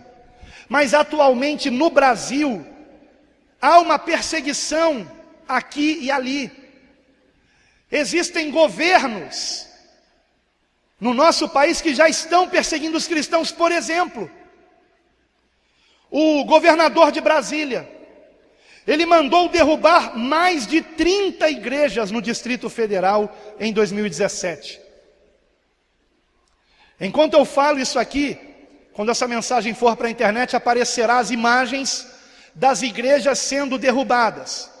mas atualmente no Brasil, Há uma perseguição aqui e ali. Existem governos no nosso país que já estão perseguindo os cristãos. Por exemplo, o governador de Brasília, ele mandou derrubar mais de 30 igrejas no Distrito Federal em 2017. Enquanto eu falo isso aqui, quando essa mensagem for para a internet, aparecerá as imagens das igrejas sendo derrubadas.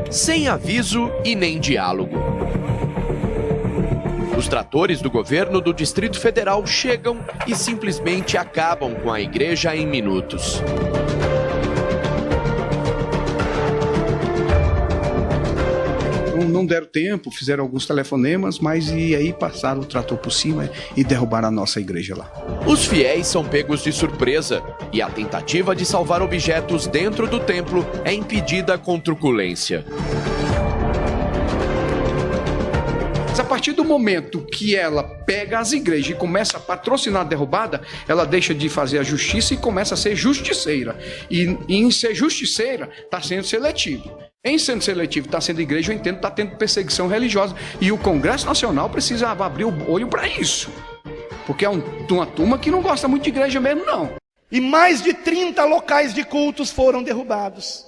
Sem aviso e nem diálogo. Os tratores do governo do Distrito Federal chegam e simplesmente acabam com a igreja em minutos.
Não deram tempo, fizeram alguns telefonemas, mas e aí passaram o trator por cima e derrubaram a nossa igreja lá.
Os fiéis são pegos de surpresa e a tentativa de salvar objetos dentro do templo é impedida com truculência.
Mas a partir do momento que ela pega as igrejas e começa a patrocinar a derrubada, ela deixa de fazer a justiça e começa a ser justiceira. E em ser justiceira, está sendo seletivo. Em sendo seletivo, está sendo igreja, eu entendo, está tendo perseguição religiosa. E o Congresso Nacional precisa abrir o olho para isso. Porque é uma turma que não gosta muito de igreja mesmo, não.
E mais de 30 locais de cultos foram derrubados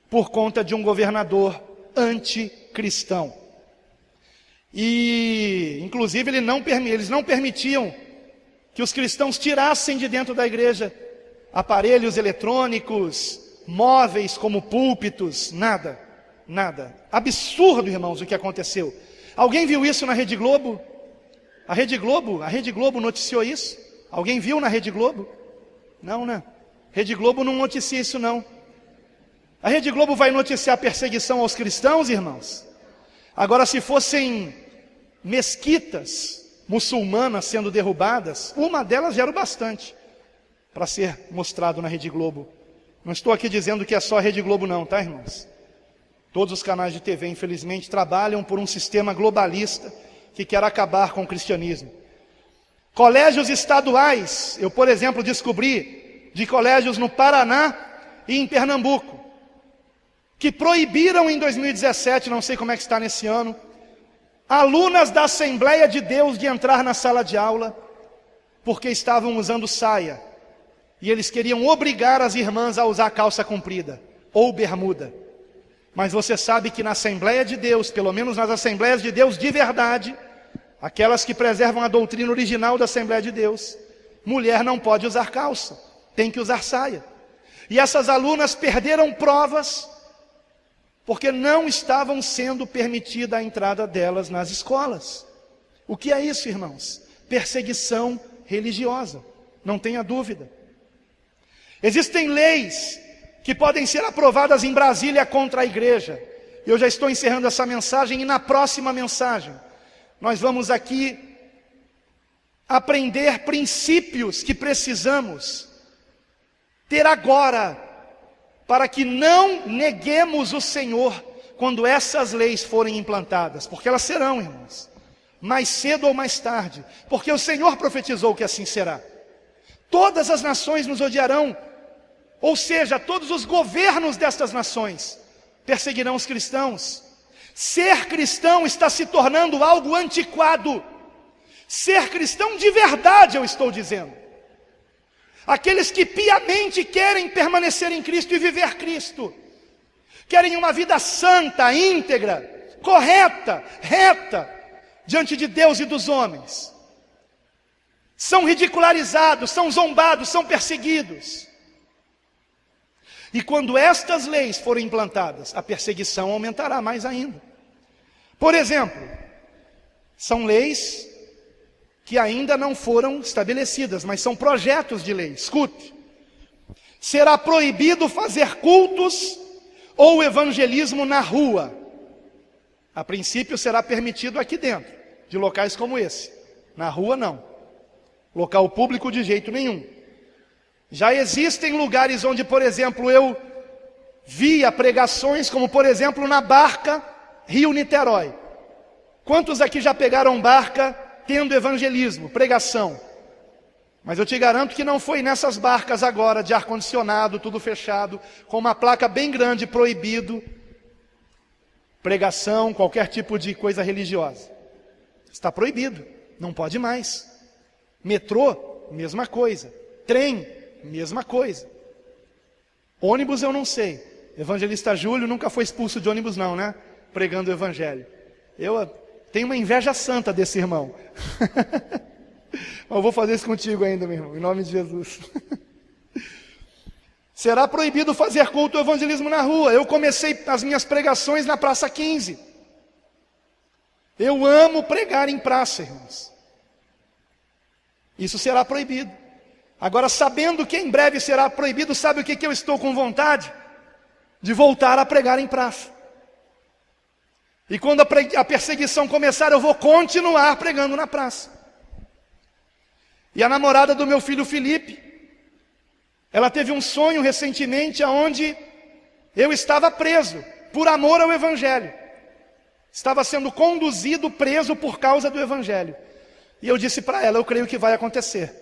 por conta de um governador anticristão. E, inclusive, eles não permitiam que os cristãos tirassem de dentro da igreja aparelhos eletrônicos, móveis como púlpitos, nada. Absurdo, irmãos, o que aconteceu. Alguém viu isso na Rede Globo? A Rede Globo noticiou isso? Alguém viu na Rede Globo? Não, né? Rede Globo não noticia isso, não. A Rede Globo vai noticiar a perseguição aos cristãos, irmãos? Agora, se fossem mesquitas muçulmanas sendo derrubadas, uma delas já era o bastante para ser mostrado na Rede Globo. Não estou aqui dizendo que é só a Rede Globo não, tá, irmãos? Todos os canais de TV, infelizmente, trabalham por um sistema globalista que quer acabar com o cristianismo. Colégios estaduais, eu, por exemplo, descobri de colégios no Paraná e em Pernambuco, que proibiram em 2017, não sei como é que está nesse ano, alunas da Assembleia de Deus de entrar na sala de aula, porque estavam usando saia. E eles queriam obrigar as irmãs a usar calça comprida, ou bermuda. Mas você sabe que na Assembleia de Deus, pelo menos nas Assembleias de Deus de verdade, aquelas que preservam a doutrina original da Assembleia de Deus, mulher não pode usar calça, tem que usar saia. E essas alunas perderam provas, porque não estavam sendo permitida a entrada delas nas escolas. O que é isso, irmãos? Perseguição religiosa, não tenha dúvida. Existem leis que podem ser aprovadas em Brasília contra a igreja. Eu já estou encerrando essa mensagem e na próxima mensagem nós vamos aqui aprender princípios que precisamos ter agora, para que não neguemos o Senhor quando essas leis forem implantadas, porque elas serão, irmãos, mais cedo ou mais tarde, porque o Senhor profetizou que assim será. Todas as nações nos odiarão, ou seja, todos os governos destas nações perseguirão os cristãos. Ser cristão está se tornando algo antiquado. Ser cristão de verdade, eu estou dizendo. Aqueles que piamente querem permanecer em Cristo e viver Cristo, querem uma vida santa, íntegra, correta, reta, diante de Deus e dos homens, são ridicularizados, são zombados, são perseguidos. E quando estas leis forem implantadas, a perseguição aumentará mais ainda. Por exemplo, são leis que ainda não foram estabelecidas, mas são projetos de lei. Escute: será proibido fazer cultos ou evangelismo na rua. A princípio será permitido aqui dentro, de locais como esse. Na rua não. Local público de jeito nenhum. Já existem lugares onde, por exemplo, eu via pregações, como por exemplo na barca Rio-Niterói. Quantos aqui já pegaram barca tendo evangelismo, pregação? Mas eu te garanto que não foi nessas barcas agora, de ar-condicionado, tudo fechado, com uma placa bem grande, proibido, pregação, qualquer tipo de coisa religiosa. Está proibido, não pode mais. Metrô, mesma coisa. Trem, mesma coisa. Ônibus eu não sei. Evangelista Júlio nunca foi expulso de ônibus não, né? Pregando o evangelho. Eu tenho uma inveja santa desse irmão. Mas eu vou fazer isso contigo ainda, meu irmão, em nome de Jesus. Será proibido fazer culto ou evangelismo na rua. Eu comecei as minhas pregações na Praça 15. Eu amo pregar em praça, irmãos. Isso será proibido. Agora, sabendo que em breve será proibido, sabe o que eu estou com vontade? De voltar a pregar em praça. E quando a perseguição começar, eu vou continuar pregando na praça. E a namorada do meu filho Felipe, ela teve um sonho recentemente onde eu estava preso por amor ao Evangelho. Estava sendo conduzido preso por causa do Evangelho. E eu disse para ela, eu creio que vai acontecer.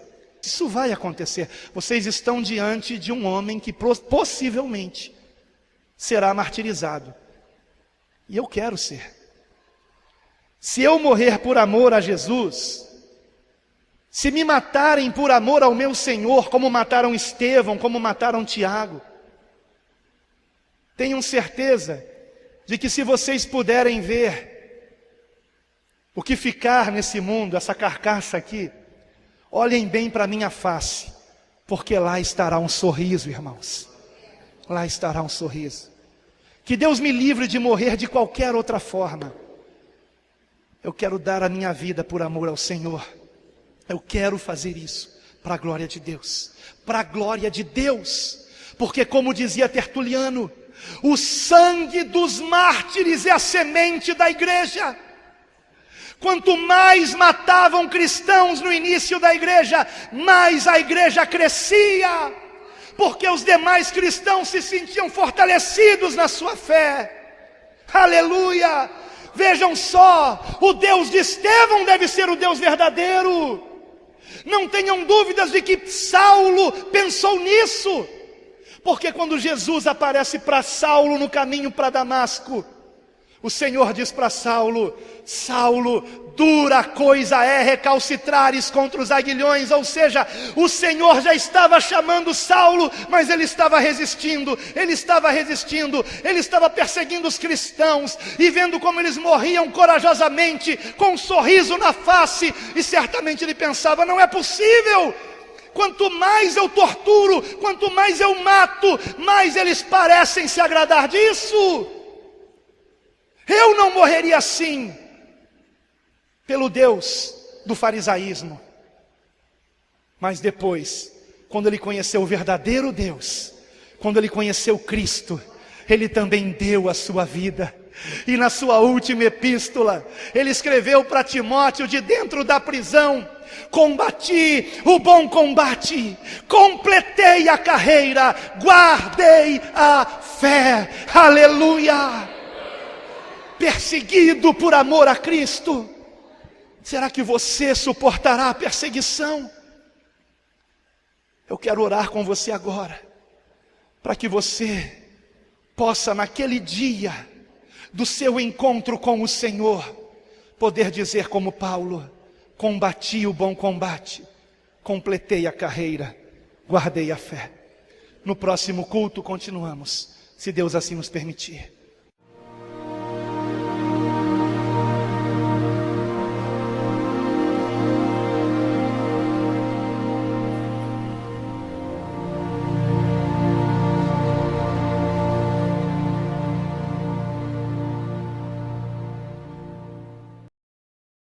Isso vai acontecer. Vocês estão diante de um homem que possivelmente será martirizado. E eu quero ser. Se eu morrer por amor a Jesus, se me matarem por amor ao meu Senhor, como mataram Estevão, como mataram Tiago, tenham certeza de que se vocês puderem ver o que ficar nesse mundo, essa carcaça aqui, olhem bem para a minha face, porque lá estará um sorriso, irmãos. Lá estará um sorriso. Que Deus me livre de morrer de qualquer outra forma. Eu quero dar a minha vida por amor ao Senhor. Eu quero fazer isso para a glória de Deus. Para a glória de Deus. Porque como dizia Tertuliano, o sangue dos mártires é a semente da igreja. Quanto mais matavam cristãos no início da igreja, mais a igreja crescia. Porque os demais cristãos se sentiam fortalecidos na sua fé. Aleluia! Vejam só, o Deus de Estevão deve ser o Deus verdadeiro. Não tenham dúvidas de que Saulo pensou nisso. Porque quando Jesus aparece para Saulo no caminho para Damasco, o Senhor diz para Saulo, Saulo, dura coisa é recalcitrares contra os aguilhões. Ou seja, o Senhor já estava chamando Saulo, mas ele estava resistindo, ele estava perseguindo os cristãos, e vendo como eles morriam corajosamente, com um sorriso na face, e certamente ele pensava, não é possível, quanto mais eu torturo, quanto mais eu mato, mais eles parecem se agradar disso. Eu não morreria assim, pelo Deus do farisaísmo. Mas depois, quando ele conheceu o verdadeiro Deus, quando ele conheceu Cristo, ele também deu a sua vida. E na sua última epístola, ele escreveu para Timóteo de dentro da prisão, combati o bom combate, completei a carreira, guardei a fé, aleluia. Perseguido por amor a Cristo, será que você suportará a perseguição? Eu quero orar com você agora, para que você possa naquele dia do seu encontro com o Senhor, poder dizer como Paulo, combati o bom combate, completei a carreira, guardei a fé. No próximo culto continuamos, se Deus assim nos permitir.